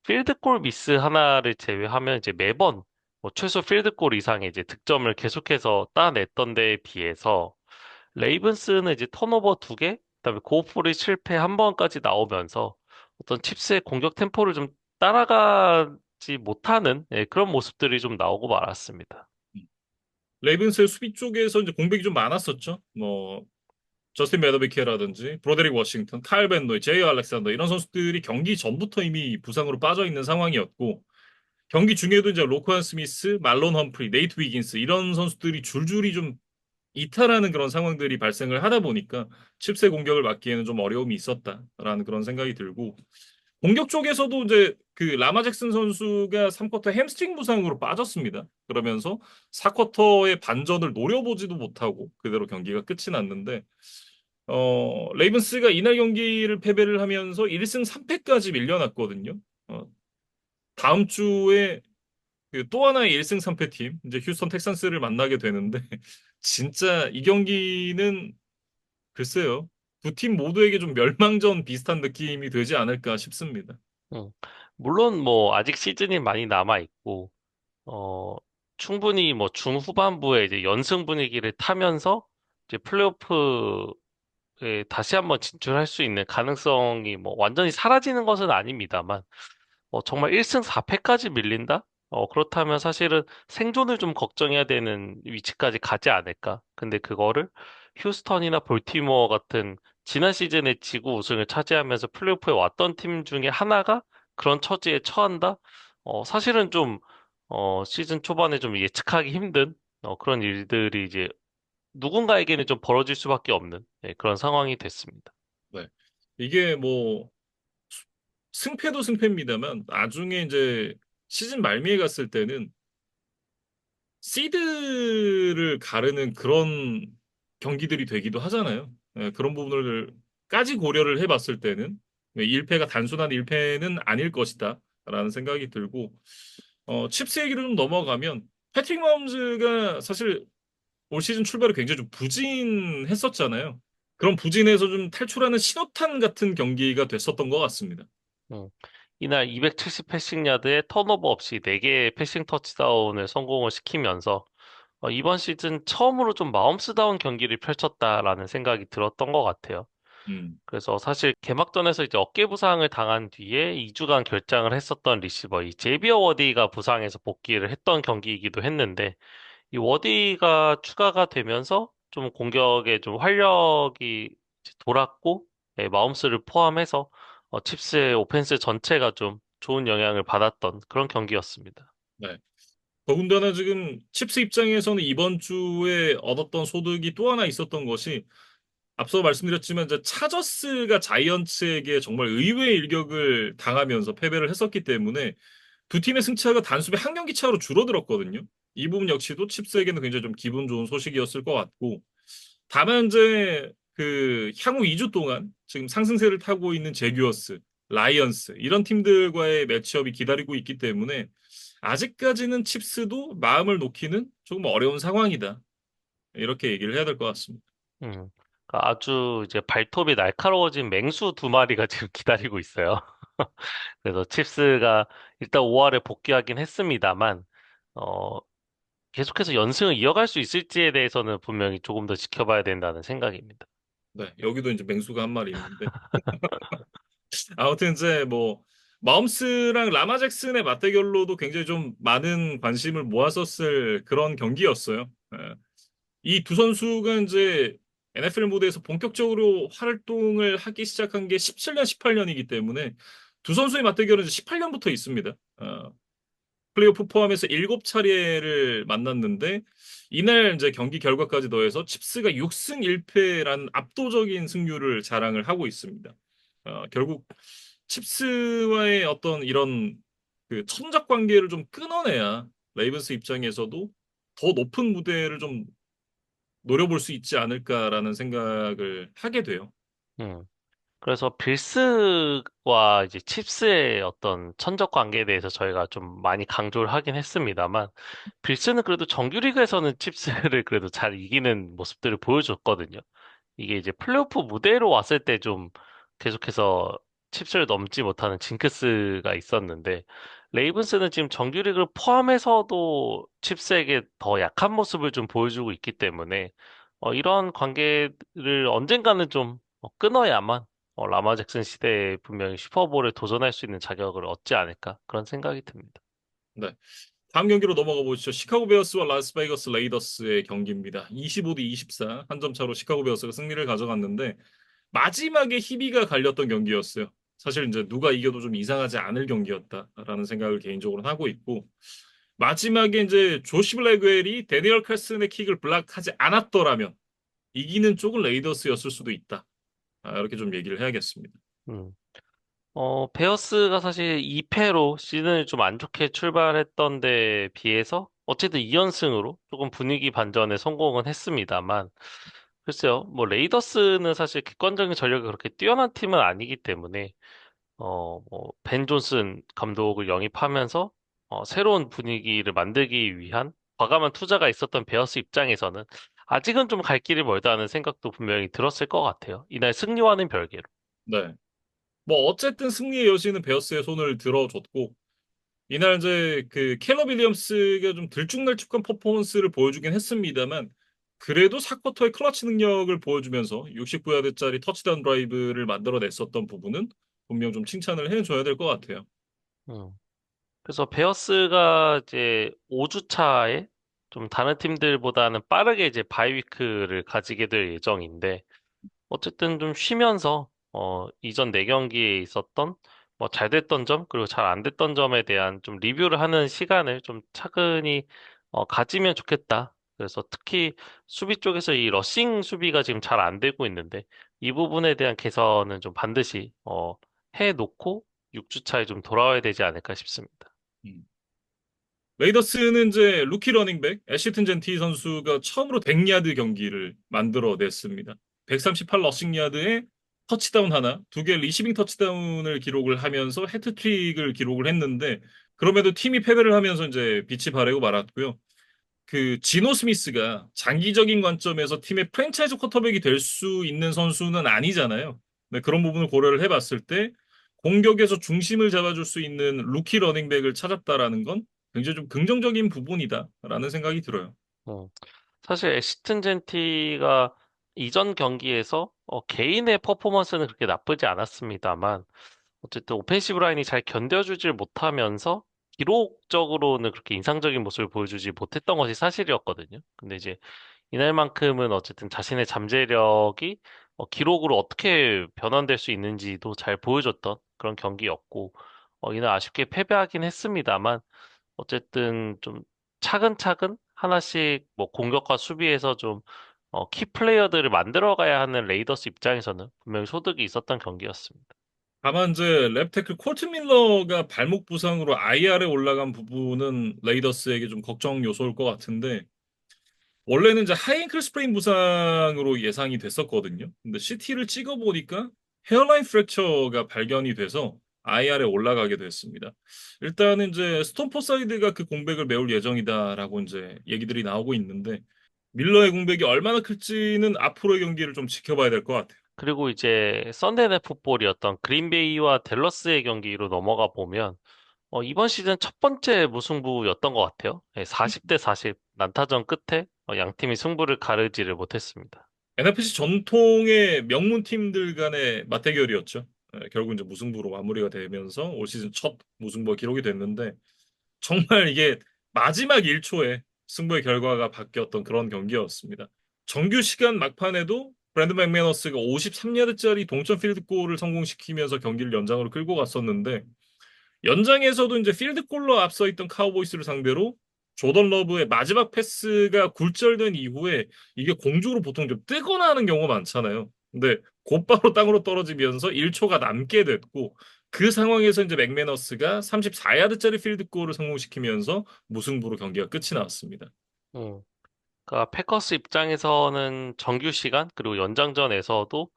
필드골 미스 하나를 제외하면 이제 매번 뭐 최소 필드골 이상의 이제 득점을 계속해서 따냈던 데에 비해서 레이븐스는 이제 턴오버 두 개, 그다음에 고프리 실패 한 번까지 나오면서 어떤 칩스의 공격 템포를 좀 따라가지 못하는 그런 모습들이 좀 나오고 말았습니다. 레이븐스의 수비 쪽에서 이제 공백이 좀 많았었죠. 뭐 저스틴 메더비케라든지 브로데릭 워싱턴, 카일 벤노이, 제이 알렉산더 이런 선수들이 경기 전부터 이미 부상으로 빠져 있는 상황이었고 경기 중에도 이제 로쿠안 스미스, 말론 험프리, 네이트 위긴스 이런 선수들이 줄줄이 좀 이탈하는 그런 상황들이 발생을 하다 보니까 칩스의 공격을 막기에는 좀 어려움이 있었다라는 그런 생각이 들고 공격 쪽에서도 이제 그 라마 잭슨 선수가 3쿼터 햄스트링 부상으로 빠졌습니다. 그러면서 4쿼터의 반전을 노려보지도 못하고 그대로 경기가 끝이 났는데 레이븐스가 이날 경기를 패배를 하면서 1승 3패까지 밀려났거든요. 다음 주에 그또 하나의 1승 3패 팀, 이제 휴스턴 텍산스를 만나게 되는데, 진짜 이 경기는 글쎄요. 두 팀 모두에게 좀 멸망전 비슷한 느낌이 되지 않을까 싶습니다. 음. 물론 뭐 아직 시즌이 많이 남아 있고 어, 충분히 뭐 중후반부에 이제 연승 분위기를 타면서 이제 플레이오프에 다시 한번 진출할 수 있는 가능성이 뭐 완전히 사라지는 것은 아닙니다만, 정말 1승 4패까지 밀린다? 그렇다면 사실은 생존을 좀 걱정해야 되는 위치까지 가지 않을까? 근데 그거를 휴스턴이나 볼티모어 같은 지난 시즌에 지구 우승을 차지하면서 플레이오프에 왔던 팀 중에 하나가 그런 처지에 처한다? 사실은 좀, 시즌 초반에 좀 예측하기 힘든, 그런 일들이 이제 누군가에게는 좀 벌어질 수밖에 없는, 그런 상황이 됐습니다. 네. 이게 뭐, 승패도 승패입니다만, 나중에 이제 시즌 말미에 갔을 때는 시드를 가르는 그런 경기들이 되기도 하잖아요. 그런 부분을까지 고려를 해봤을 때는 1패가 단순한 1패는 아닐 것이다. 라는 생각이 들고, 칩스 얘기를 좀 넘어가면, 패트릭 마홈즈가 사실 올 시즌 출발이 굉장히 좀 부진했었잖아요. 그런 부진에서 좀 탈출하는 신호탄 같은 경기가 됐었던 것 같습니다. 음. 이날 270 패싱 야드에 턴오버 없이 4개의 패싱 터치다운을 성공을 시키면서 이번 시즌 처음으로 좀 마움스다운 경기를 펼쳤다라는 생각이 들었던 것 같아요. 음, 그래서 사실 개막전에서 이제 어깨 부상을 당한 뒤에 2주간 결장을 했었던 리시버 이 제비어 워디가 부상해서 복귀를 했던 경기이기도 했는데 이 워디가 추가가 되면서 좀 공격에 좀 활력이 이제 돌았고 마움스를 포함해서 칩스의 오펜스 전체가 좀 좋은 영향을 받았던 그런 경기였습니다. 네. 더군다나 지금 칩스 입장에서는 이번 주에 얻었던 소득이 또 하나 있었던 것이 앞서 말씀드렸지만 이제 차저스가 자이언츠에게 정말 의외의 일격을 당하면서 패배를 했었기 때문에 두 팀의 승차가 단숨에 한 경기 차로 줄어들었거든요. 이 부분 역시도 칩스에게는 굉장히 좀 기분 좋은 소식이었을 것 같고 다만 이제 그 향후 2주 동안 지금 상승세를 타고 있는 제규어스, 라이언스 이런 팀들과의 매치업이 기다리고 있기 때문에 아직까지는 칩스도 마음을 놓기는 조금 어려운 상황이다. 이렇게 얘기를 해야 될 것 같습니다. 음, 그러니까 아주 이제 발톱이 날카로워진 맹수 두 마리가 지금 기다리고 있어요. 그래서 칩스가 일단 5할에 복귀하긴 했습니다만, 어, 계속해서 연승을 이어갈 수 있을지에 대해서는 분명히 조금 더 지켜봐야 된다는 생각입니다. 네, 여기도 이제 맹수가 한 마리 있는데 아무튼 이제 뭐 마홈스랑 라마 잭슨의 맞대결로도 굉장히 좀 많은 관심을 모았었을 그런 경기였어요. 이 두 선수가 이제 NFL 무대에서 본격적으로 활동을 하기 시작한 게 17년, 18년이기 때문에 두 선수의 맞대결은 이제 18년부터 있습니다. 플레이오프 포함해서 7차례를 만났는데 이날 이제 경기 결과까지 더해서 칩스가 6승 1패라는 압도적인 승률을 자랑을 하고 있습니다. 결국 칩스와의 어떤 이런 그 천적 관계를 좀 끊어내야 레이븐스 입장에서도 더 높은 무대를 좀 노려볼 수 있지 않을까라는 생각을 하게 돼요. 음. 그래서 빌스와 이제 칩스의 어떤 천적 관계에 대해서 저희가 좀 많이 강조를 하긴 했습니다만, 빌스는 그래도 정규리그에서는 칩스를 그래도 잘 이기는 모습들을 보여줬거든요. 이게 이제 플레이오프 무대로 왔을 때 좀 계속해서 칩스를 넘지 못하는 징크스가 있었는데, 레이븐스는 지금 정규리그를 포함해서도 칩스에게 더 약한 모습을 좀 보여주고 있기 때문에 이런 관계를 언젠가는 좀 끊어야만 라마 잭슨 시대에 분명히 슈퍼볼에 도전할 수 있는 자격을 얻지 않을까 그런 생각이 듭니다. 네. 다음 경기로 넘어가 보시죠. 시카고 베어스와 라스베이거스 레이더스의 경기입니다. 25대 24, 한 점 차로 시카고 베어스가 승리를 가져갔는데 마지막에 희비가 갈렸던 경기였어요. 사실 이제 누가 이겨도 좀 이상하지 않을 경기였다라는 생각을 개인적으로 하고 있고 마지막에 이제 조시 블랙웰이 데니얼 칼슨의 킥을 블락하지 않았더라면 이기는 쪽은 레이더스였을 수도 있다. 이렇게 좀 얘기를 해야겠습니다. 음. 베어스가 사실 2패로 시즌을 좀 안 좋게 출발했던 데 비해서 어쨌든 2연승으로 조금 분위기 반전에 성공은 했습니다만 글쎄요, 뭐 레이더스는 사실 객관적인 전력이 그렇게 뛰어난 팀은 아니기 때문에 벤 존슨 감독을 영입하면서 새로운 분위기를 만들기 위한 과감한 투자가 있었던 베어스 입장에서는 아직은 좀 갈 길이 멀다는 생각도 분명히 들었을 것 같아요. 이날 승리와는 별개로. 네. 뭐 어쨌든 승리의 여신은 베어스의 손을 들어줬고 이날 이제 그 캘럼 윌리엄스가 좀 들쭉날쭉한 퍼포먼스를 보여주긴 했습니다만 그래도 4쿼터의 클러치 능력을 보여주면서 69야드짜리 터치다운 드라이브를 만들어냈었던 부분은 분명 좀 칭찬을 해줘야 될 것 같아요. 음. 그래서 베어스가 이제 5주 차에 좀 다른 팀들보다는 빠르게 이제 바이위크를 가지게 될 예정인데 어쨌든 좀 쉬면서 이전 4경기에 있었던 뭐 잘 됐던 점 그리고 잘 안 됐던 점에 대한 좀 리뷰를 하는 시간을 좀 차근히 가지면 좋겠다. 그래서 특히 수비 쪽에서 이 러싱 수비가 지금 잘 안 되고 있는데 이 부분에 대한 개선은 좀 반드시 해놓고 6주 차에 좀 돌아와야 되지 않을까 싶습니다. 음. 레이더스는 이제 루키 러닝백 애쉬튼 젠티 선수가 처음으로 100야드 경기를 만들어냈습니다. 138 러싱 야드에 터치다운 하나, 두 개 리시빙 터치다운을 기록을 하면서 해트트릭을 기록을 했는데 그럼에도 팀이 패배를 하면서 이제 빛이 바래고 말았고요. 그 지노 스미스가 장기적인 관점에서 팀의 프랜차이즈 쿼터백이 될 수 있는 선수는 아니잖아요. 네, 그런 부분을 고려를 해봤을 때 공격에서 중심을 잡아줄 수 있는 루키 러닝백을 찾았다라는 건 굉장히 좀 긍정적인 부분이다라는 생각이 들어요. 음. 사실 애시튼 젠티가 이전 경기에서 개인의 퍼포먼스는 그렇게 나쁘지 않았습니다만 어쨌든 오펜시브 라인이 잘 견뎌주질 못하면서 기록적으로는 그렇게 인상적인 모습을 보여주지 못했던 것이 사실이었거든요. 근데 이제 이날만큼은 어쨌든 자신의 잠재력이 기록으로 어떻게 변환될 수 있는지도 잘 보여줬던 그런 경기였고 이날 아쉽게 패배하긴 했습니다만 어쨌든 좀 차근차근 하나씩 뭐 공격과 수비에서 좀 키 플레이어들을 만들어가야 하는 레이더스 입장에서는 분명히 소득이 있었던 경기였습니다. 다만 이제 랩 태클 콜트 밀러가 발목 부상으로 IR에 올라간 부분은 레이더스에게 좀 걱정 요소일 것 같은데 원래는 이제 하이앵클 스프레인 부상으로 예상이 됐었거든요. 근데 CT를 찍어보니까 헤어라인 프랙처가 발견이 돼서 IR에 올라가게 됐습니다. 일단은 이제 스톰퍼 사이드가 그 공백을 메울 예정이다라고 이제 얘기들이 나오고 있는데 밀러의 공백이 얼마나 클지는 앞으로의 경기를 좀 지켜봐야 될 것 같아요. 그리고 이제 썬데이 나잇 풋볼이었던 그린베이와 댈러스의 경기로 넘어가 보면 이번 시즌 첫 번째 무승부였던 것 같아요. 40대 40 난타전 끝에 양 팀이 승부를 가르지를 못했습니다. NFC 전통의 명문 팀들 간의 맞대결이었죠. 결국 이제 무승부로 마무리가 되면서 올 시즌 첫 무승부가 기록이 됐는데 정말 이게 마지막 1초에 승부의 결과가 바뀌었던 그런 경기였습니다. 정규 시간 막판에도 브랜드 맥매너스가 53야드짜리 동점 필드골을 성공시키면서 경기를 연장으로 끌고 갔었는데 연장에서도 이제 필드골로 앞서 있던 카우보이스를 상대로 조던 러브의 마지막 패스가 굴절된 이후에 이게 공중으로 보통 좀 뜨거나 하는 경우가 많잖아요. 근데 곧바로 땅으로 떨어지면서 1초가 남게 됐고 그 상황에서 이제 맥매너스가 34야드짜리 필드골을 성공시키면서 무승부로 경기가 끝이 나왔습니다. 음. 그러니까 패커스 입장에서는 정규 시간 그리고 연장전에서도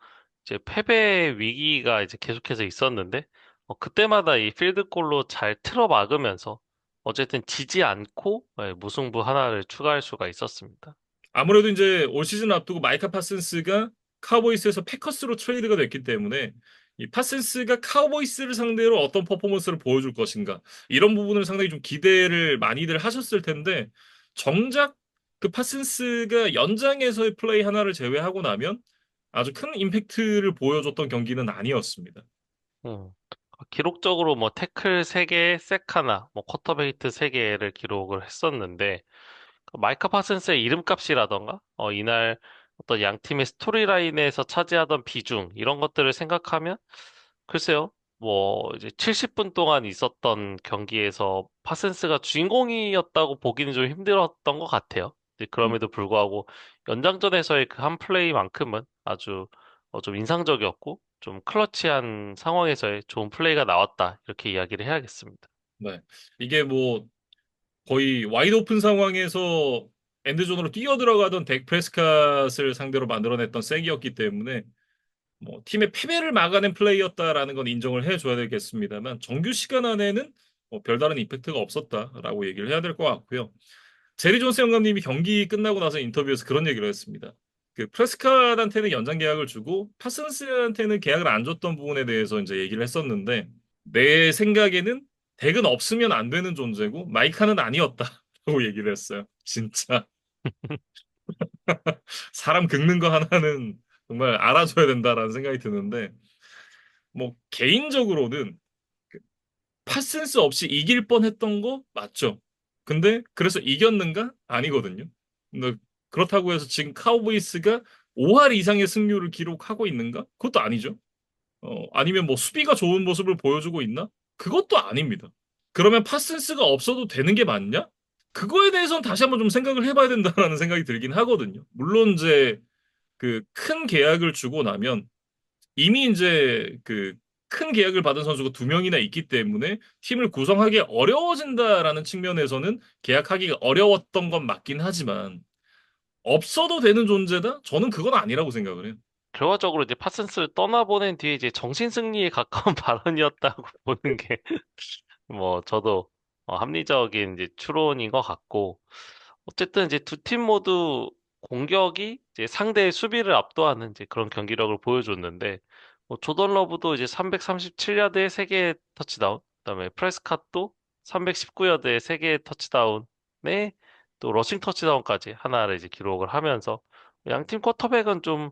이제 패배 위기가 이제 계속해서 있었는데 그때마다 이 필드골로 잘 틀어 막으면서 어쨌든 지지 않고 무승부 하나를 추가할 수가 있었습니다. 아무래도 이제 올 시즌 앞두고 마이카 파슨스가 카우보이스에서 패커스로 트레이드가 됐기 때문에 이 파슨스가 카우보이스를 상대로 어떤 퍼포먼스를 보여줄 것인가 이런 부분을 상당히 좀 기대를 많이들 하셨을 텐데 정작 그 파슨스가 연장에서의 플레이 하나를 제외하고 나면 아주 큰 임팩트를 보여줬던 경기는 아니었습니다. 음. 기록적으로 뭐 태클 3개, 색 하나, 뭐 쿼터베이트 3개를 기록을 했었는데 그 마이카 파슨스의 이름값이라던가 이날 어떤 양 팀의 스토리라인에서 차지하던 비중 이런 것들을 생각하면 글쎄요. 뭐 이제 70분 동안 있었던 경기에서 파슨스가 주인공이었다고 보기는 좀 힘들었던 것 같아요. 근데 음, 그럼에도 불구하고 연장전에서의 그 한 플레이만큼은 아주 좀 인상적이었고 좀 클러치한 상황에서의 좋은 플레이가 나왔다. 이렇게 이야기를 해야겠습니다. 네. 이게 뭐 거의 와이드 오픈 상황에서 엔드존으로 뛰어들어가던 덱 프레스캇을 상대로 만들어냈던 색이었기 때문에 뭐 팀의 패배를 막아낸 플레이였다라는 건 인정을 해줘야 되겠습니다만 정규 시간 안에는 뭐 별다른 이펙트가 없었다라고 얘기를 해야 될 것 같고요. 제리 존스 영감님이 경기 끝나고 나서 인터뷰에서 그런 얘기를 했습니다. 그 프레스캇한테는 연장 계약을 주고 파슨스한테는 계약을 안 줬던 부분에 대해서 이제 얘기를 했었는데 내 생각에는 덱은 없으면 안 되는 존재고 마이카는 아니었다라고 얘기를 했어요. 진짜 사람 긁는 거 하나는 정말 알아줘야 된다라는 생각이 드는데 뭐 개인적으로는 그 파슨스 없이 이길 뻔했던 거 맞죠? 근데 그래서 이겼는가? 아니거든요. 근데 그렇다고 해서 지금 카우보이스가 5할 이상의 승률을 기록하고 있는가? 그것도 아니죠. 아니면 뭐 수비가 좋은 모습을 보여주고 있나? 그것도 아닙니다. 그러면 파슨스가 없어도 되는 게 맞냐? 그거에 대해서는 다시 한번 좀 생각을 해봐야 된다라는 생각이 들긴 하거든요. 물론 이제 그 큰 계약을 주고 나면 이미 이제 그 큰 계약을 받은 선수가 두 명이나 있기 때문에 팀을 구성하기 어려워진다라는 측면에서는 계약하기가 어려웠던 건 맞긴 하지만 없어도 되는 존재다? 저는 그건 아니라고 생각을 해요. 결과적으로 이제 파슨스를 떠나보낸 뒤에 이제 정신 승리에 가까운 발언이었다고 보는 게 뭐 저도 합리적인 이제 추론인 것 같고 어쨌든 이제 두 팀 모두 공격이 이제 상대의 수비를 압도하는 이제 그런 경기력을 보여줬는데 뭐 조던 러브도 이제 337야드에 3개의 터치다운, 그다음에 프레스캇도 319야드에 3개의 터치다운에 또 러싱 터치다운까지 하나를 이제 기록을 하면서 양팀 쿼터백은 좀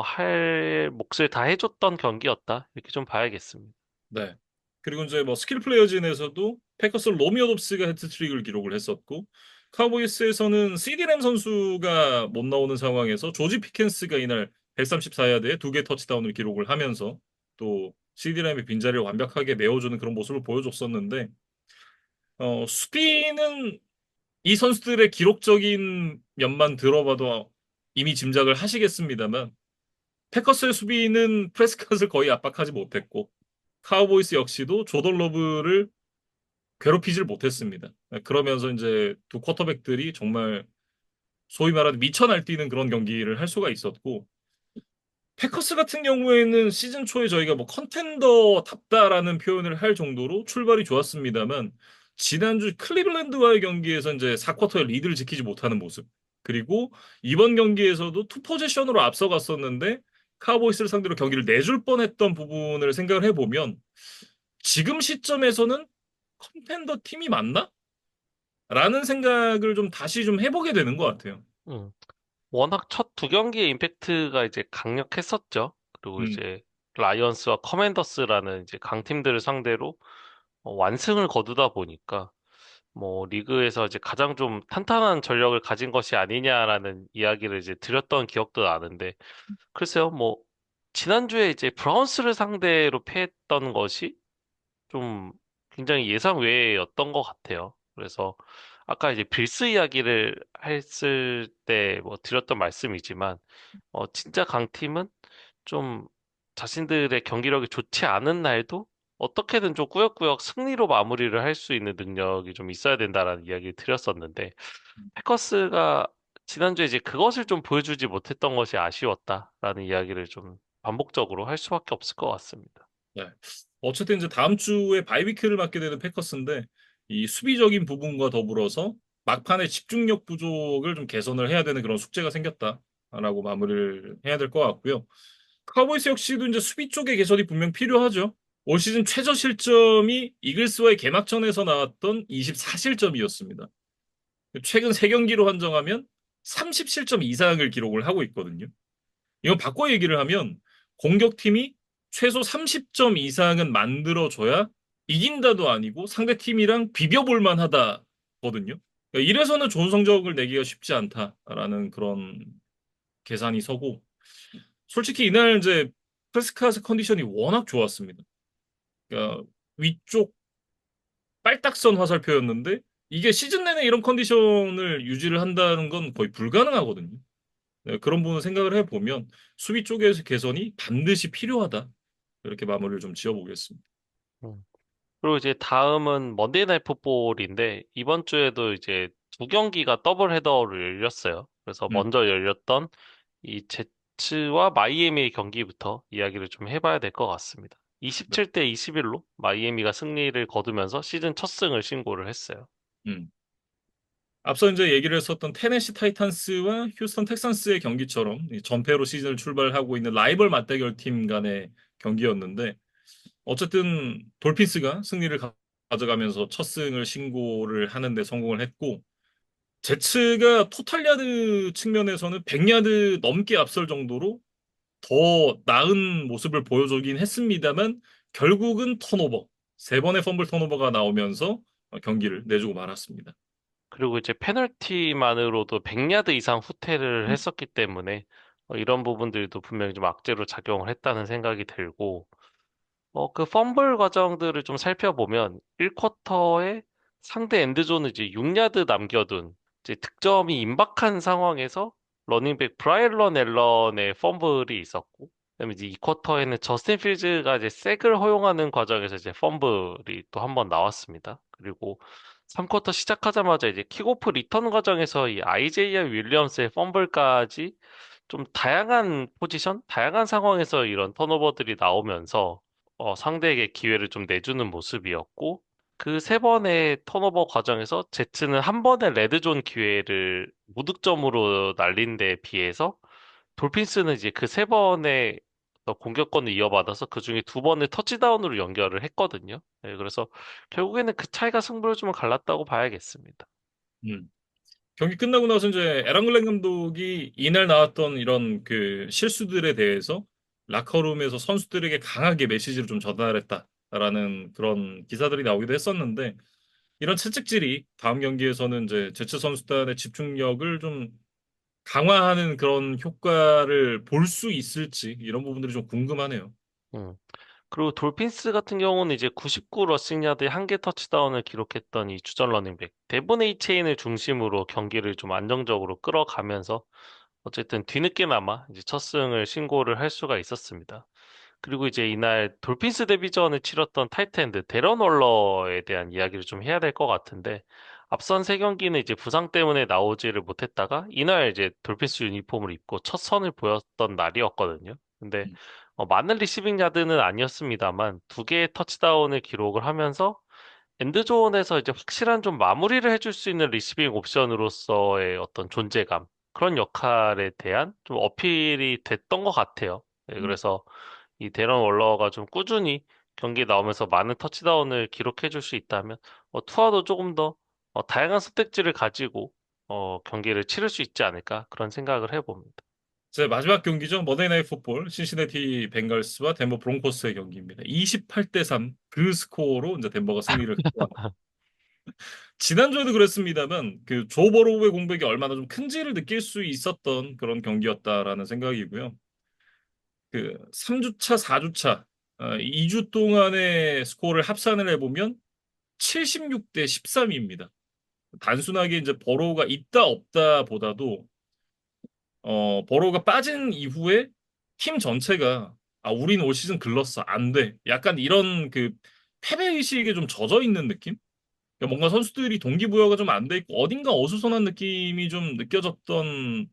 할 몫을 다 해줬던 경기였다. 이렇게 좀 봐야겠습니다. 네. 그리고 이제 뭐 스킬 플레이어진에서도 패커스 로미오 dob스가 해트트릭을 기록을 했었고 카우보이스에서는 CD램 선수가 못 나오는 상황에서 조지 피켄스가 이날 134야드에 두 개 터치다운을 기록을 하면서 또 CD램의 빈자리를 완벽하게 메워주는 그런 모습을 보여줬었는데 수비는 이 선수들의 기록적인 면만 들어봐도 이미 짐작을 하시겠습니다만 패커스의 수비는 프레스컷을 거의 압박하지 못했고 카우보이스 역시도 조던 러브를 괴롭히질 못했습니다. 그러면서 이제 두 쿼터백들이 정말 소위 말하는 미쳐 날뛰는 그런 경기를 할 수가 있었고 패커스 같은 경우에는 시즌 초에 저희가 뭐 컨텐더답다라는 표현을 할 정도로 출발이 좋았습니다만 지난주 클리블랜드와의 경기에서 이제 4쿼터에 리드를 지키지 못하는 모습 그리고 이번 경기에서도 투 포지션으로 앞서갔었는데 카우보이스를 상대로 경기를 내줄 뻔했던 부분을 생각을 해보면 지금 시점에서는 컨텐더 팀이 맞나? 라는 생각을 좀 다시 좀 해보게 되는 것 같아요. 음. 워낙 첫 두 경기의 임팩트가 이제 강력했었죠. 그리고 음, 이제 라이언스와 커맨더스라는 이제 강팀들을 상대로 완승을 거두다 보니까 뭐 리그에서 이제 가장 좀 탄탄한 전력을 가진 것이 아니냐라는 이야기를 이제 드렸던 기억도 나는데 글쎄요 뭐 지난주에 이제 브라운스를 상대로 패했던 것이 좀 굉장히 예상 외였던 것 같아요. 그래서 아까 이제 빌스 이야기를 했을 때 뭐 드렸던 말씀이지만 진짜 강팀은 좀 자신들의 경기력이 좋지 않은 날도 어떻게든 좀 꾸역꾸역 승리로 마무리를 할 수 있는 능력이 좀 있어야 된다라는 이야기를 드렸었는데, 패커스가 지난주에 이제 그것을 좀 보여주지 못했던 것이 아쉬웠다라는 이야기를 좀 반복적으로 할 수밖에 없을 것 같습니다. 네. 어쨌든 이제 다음 주에 바이비큐를 맞게 되는 패커스인데 이 수비적인 부분과 더불어서 막판의 집중력 부족을 좀 개선을 해야 되는 그런 숙제가 생겼다라고 마무리를 해야 될 것 같고요. 카우보이스 역시도 이제 수비 쪽의 개선이 분명 필요하죠. 올 시즌 최저 실점이 이글스와의 개막전에서 나왔던 24실점이었습니다. 최근 3경기로 한정하면 30실점 이상을 기록을 하고 있거든요. 이건 바꿔 얘기를 하면 공격팀이 최소 30점 이상은 만들어줘야 이긴다도 아니고 상대팀이랑 비벼볼 만하다거든요. 그러니까 이래서는 좋은 성적을 내기가 쉽지 않다라는 그런 계산이 서고 솔직히 이날 이제 프레스카스 컨디션이 워낙 좋았습니다. 그러니까 위쪽 빨딱선 화살표였는데 이게 시즌 내내 이런 컨디션을 유지를 한다는 건 거의 불가능하거든요. 네, 그런 부분 생각을 해보면 수비 쪽에서 개선이 반드시 필요하다. 이렇게 마무리를 좀 지어보겠습니다. 음. 그리고 이제 다음은 먼데이 나잇 풋볼인데 이번 주에도 이제 두 경기가 더블 헤더를 열렸어요. 그래서 음, 먼저 열렸던 이 제츠와 마이애미의 경기부터 이야기를 좀 해봐야 될 것 같습니다. 네. 27대 21로 마이애미가 승리를 거두면서 시즌 첫 승을 신고를 했어요. 음. 앞서 이제 얘기를 했었던 테네시 타이탄스와 휴스턴 텍산스의 경기처럼 이 전패로 시즌을 출발하고 있는 라이벌 맞대결 팀 간의 경기였는데 어쨌든 돌핀스가 승리를 가져가면서 첫 승을 신고를 하는데 성공을 했고 제츠가 토탈 야드 측면에서는 100야드 넘게 앞설 정도로 더 나은 모습을 보여주긴 했습니다만 결국은 턴오버, 3번의 펌블 턴오버가 나오면서 경기를 내주고 말았습니다. 그리고 이제 페널티만으로도 100야드 이상 후퇴를 음, 했었기 때문에 이런 부분들도 분명히 좀 악재로 작용을 했다는 생각이 들고 그 펌블 과정들을 좀 살펴보면 1쿼터에 상대 엔드존을 이제 6야드 남겨둔 이제 득점이 임박한 상황에서 러닝백 브라이언 앨런의 펌블이 있었고 그다음에 이제 2쿼터에는 저스틴 필즈가 이제 색을 허용하는 과정에서 이제 펌블이 또 한 번 나왔습니다. 그리고 3쿼터 시작하자마자 이제 킥오프 리턴 과정에서 이 아이제이아 윌리엄스의 펌블까지 좀 다양한 포지션, 다양한 상황에서 이런 턴오버들이 나오면서 상대에게 기회를 좀 내주는 모습이었고 그 세 번의 턴오버 과정에서 제츠는 한 번의 레드존 기회를 무득점으로 날린 데 비해서 돌핀스는 이제 그 세 번의 공격권을 이어받아서 그 중에 두 번을 터치다운으로 연결을 했거든요. 네, 그래서 결국에는 그 차이가 승부를 좀 갈랐다고 봐야겠습니다. 음. 경기 끝나고 나서 이제 에랑글렌 감독이 이날 나왔던 이런 그 실수들에 대해서 라커룸에서 선수들에게 강하게 메시지를 좀 전달했다라는 그런 기사들이 나오기도 했었는데 이런 채찍질이 다음 경기에서는 이제 제츠 선수단의 집중력을 좀 강화하는 그런 효과를 볼 수 있을지 이런 부분들이 좀 궁금하네요. 음. 그리고 돌핀스 같은 경우는 이제 99 러싱 야드에 한 개 터치다운을 기록했던 이 주전 러닝백 데본 A 체인을 중심으로 경기를 좀 안정적으로 끌어가면서 어쨌든 뒤늦게나마 이제 첫 승을 신고를 할 수가 있었습니다. 그리고 이제 이날 돌핀스 데뷔전을 치렀던 타이트엔드 데런 월러에 대한 이야기를 좀 해야 될 것 같은데 앞선 세 경기는 이제 부상 때문에 나오지를 못했다가 이날 이제 돌핀스 유니폼을 입고 첫 선을 보였던 날이었거든요. 근데 음. 많은 리시빙 야드는 아니었습니다만 두 개의 터치다운을 기록을 하면서 엔드존에서 이제 확실한 좀 마무리를 해줄 수 있는 리시빙 옵션으로서의 어떤 존재감 그런 역할에 대한 좀 어필이 됐던 것 같아요. 네, 그래서 이 데런 월러가 좀 꾸준히 경기에 나오면서 많은 터치다운을 기록해 줄 수 있다면 투아도 조금 더 다양한 선택지를 가지고 경기를 치를 수 있지 않을까 그런 생각을 해봅니다. 제 마지막 경기죠. 머데이 나이트 풋볼 신시내티 벵갈스와 덴버 브론코스의 경기입니다. 28대 3 그 스코어로 이제 덴버가 승리를 가져왔습니다. 지난주에도 그랬습니다만 그 조 버로우의 공백이 얼마나 좀 큰지를 느낄 수 있었던 그런 경기였다라는 생각이고요. 그 3주차, 4주차 2주 동안의 스코어를 합산을 해보면 76대 13입니다. 단순하게 이제 버로우가 있다 없다 보다도 버로우가 빠진 이후에 팀 전체가 우린 올 시즌 글렀어. 안 돼. 약간 이런 그 패배 의식에 좀 젖어 있는 느낌? 그러니까 뭔가 선수들이 동기부여가 좀 안 돼 있고 어딘가 어수선한 느낌이 좀 느껴졌던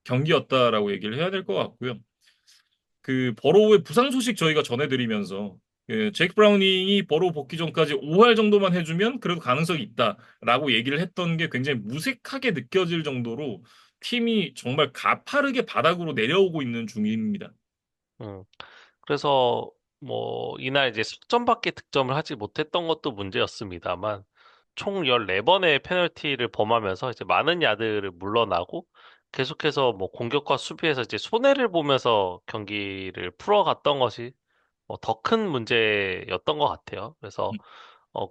경기였다라고 얘기를 해야 될 것 같고요. 그 버로우의 부상 소식 저희가 전해드리면서 그 제이크 브라우닝이 버로우 복귀 전까지 5할 정도만 해주면 그래도 가능성이 있다라고 얘기를 했던 게 굉장히 무색하게 느껴질 정도로 팀이 정말 가파르게 바닥으로 내려오고 있는 중입니다. 음. 그래서 뭐 이날 이제 석점밖에 득점을 하지 못했던 것도 문제였습니다만 총 14번의 페널티를 범하면서 이제 많은 야드를 물러나고 계속해서 뭐 공격과 수비에서 이제 손해를 보면서 경기를 풀어갔던 것이 더 큰 문제였던 것 같아요. 그래서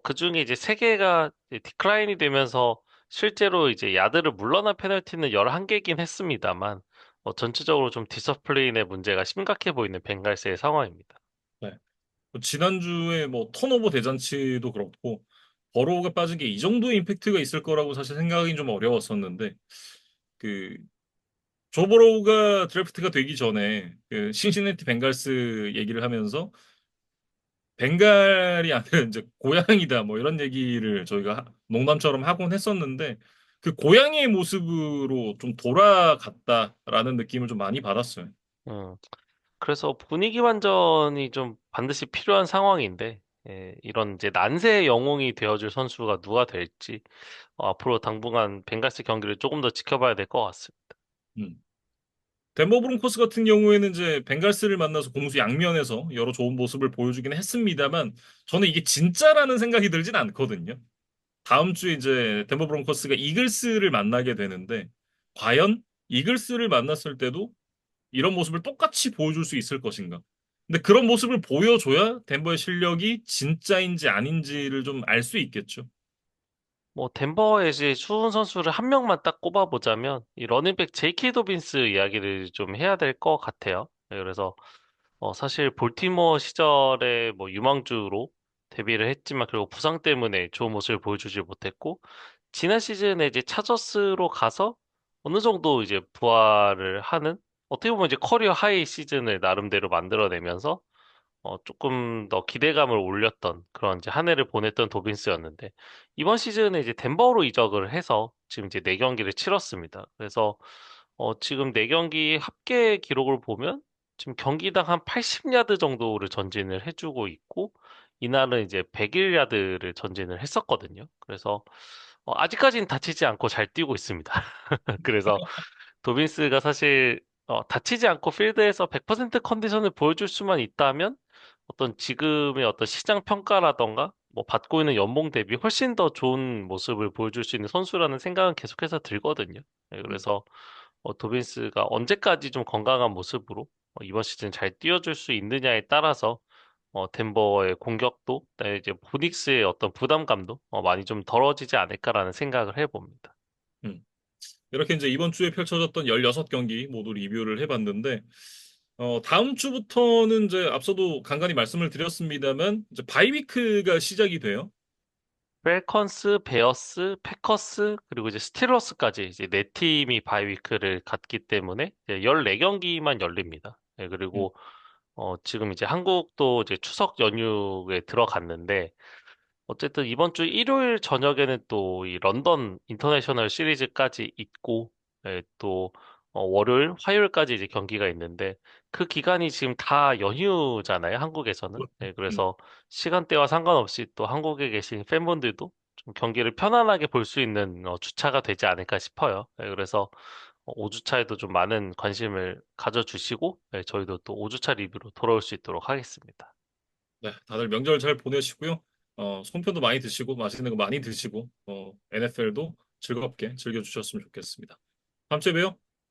그중에 이제 세 개가 디클라인이 되면서 실제로 이제 야드를 물러난 페널티는 11개긴 했습니다만 전체적으로 좀 디서플레인의 문제가 심각해 보이는 벵갈스의 상황입니다. 네. 지난주에 뭐 턴오버 대잔치도 그렇고 버로우가 빠진 게 이 정도의 임팩트가 있을 거라고 사실 생각하기는 좀 어려웠었는데 그 조 버로우가 드래프트가 되기 전에 그 신시내티 벵갈스 얘기를 하면서 벵갈이 아니라 이제 고양이다 뭐 이런 얘기를 저희가 농담처럼 하곤 했었는데 그 고양이의 모습으로 좀 돌아갔다라는 느낌을 좀 많이 받았어요. 음, 그래서 분위기 반전이 좀 반드시 필요한 상황인데 이런 이제 난세의 영웅이 되어줄 선수가 누가 될지 앞으로 당분간 벵갈스 경기를 조금 더 지켜봐야 될 것 같습니다. 음. 덴버 브론코스 같은 경우에는 이제 벵갈스를 만나서 공수 양면에서 여러 좋은 모습을 보여주긴 했습니다만 저는 이게 진짜라는 생각이 들진 않거든요. 다음 주에 이제 덴버 브론코스가 이글스를 만나게 되는데 과연 이글스를 만났을 때도 이런 모습을 똑같이 보여줄 수 있을 것인가? 근데 그런 모습을 보여줘야 덴버의 실력이 진짜인지 아닌지를 좀 알 수 있겠죠. 뭐 덴버의 이제 수훈 선수를 한 명만 딱 꼽아보자면 이 러닝백 제이키 도빈스 이야기를 좀 해야 될 것 같아요. 그래서 사실 볼티모어 시절에 뭐 유망주로 데뷔를 했지만 결국 부상 때문에 좋은 모습을 보여주지 못했고 지난 시즌에 이제 차저스로 가서 어느 정도 이제 부활을 하는 어떻게 보면 이제 커리어 하이 시즌을 나름대로 만들어내면서 조금 더 기대감을 올렸던 그런 이제 한 해를 보냈던 도빈스였는데 이번 시즌에 이제 덴버로 이적을 해서 지금 이제 4경기를 치렀습니다. 그래서 지금 4경기 합계 기록을 보면 지금 경기당 한 80야드 정도를 전진을 해주고 있고 이날은 이제 101야드를 전진을 했었거든요. 그래서 아직까지는 다치지 않고 잘 뛰고 있습니다. 그래서 도빈스가 사실 다치지 않고 필드에서 100% 컨디션을 보여줄 수만 있다면 어떤 지금의 어떤 시장 평가라던가 뭐 받고 있는 연봉 대비 훨씬 더 좋은 모습을 보여줄 수 있는 선수라는 생각은 계속해서 들거든요. 네, 음, 그래서 도빈스가 언제까지 좀 건강한 모습으로 이번 시즌 잘 뛰어줄 수 있느냐에 따라서 덴버의 공격도, 네, 이제 보닉스의 어떤 부담감도 많이 좀 덜어지지 않을까라는 생각을 해봅니다. 음. 이렇게 이제 이번 주에 펼쳐졌던 16경기 모두 리뷰를 해봤는데, 다음 주부터는 이제 앞서도 간간히 말씀을 드렸습니다만, 이제 바이위크가 시작이 돼요. 펠컨스, 베어스, 패커스, 그리고 이제 스틸러스까지 이제 네 팀이 바이위크를 갖기 때문에 14경기만 열립니다. 네, 음, 그리고 지금 이제 한국도 이제 추석 연휴에 들어갔는데 어쨌든 이번 주 일요일 저녁에는 또 이 런던 인터내셔널 시리즈까지 있고, 또 월요일, 화요일까지 이제 경기가 있는데 그 기간이 지금 다 연휴잖아요, 한국에서는. 네, 음, 그래서 시간대와 상관없이 또 한국에 계신 팬분들도 좀 경기를 편안하게 볼 수 있는 주차가 되지 않을까 싶어요. 네, 그래서 5주차에도 좀 많은 관심을 가져주시고, 네, 저희도 또 5주차 리뷰로 돌아올 수 있도록 하겠습니다. 네, 다들 명절 잘 보내시고요. 송편도 많이 드시고, 맛있는 거 많이 드시고, NFL도 즐겁게 즐겨주셨으면 좋겠습니다. 다음 주에 봬요.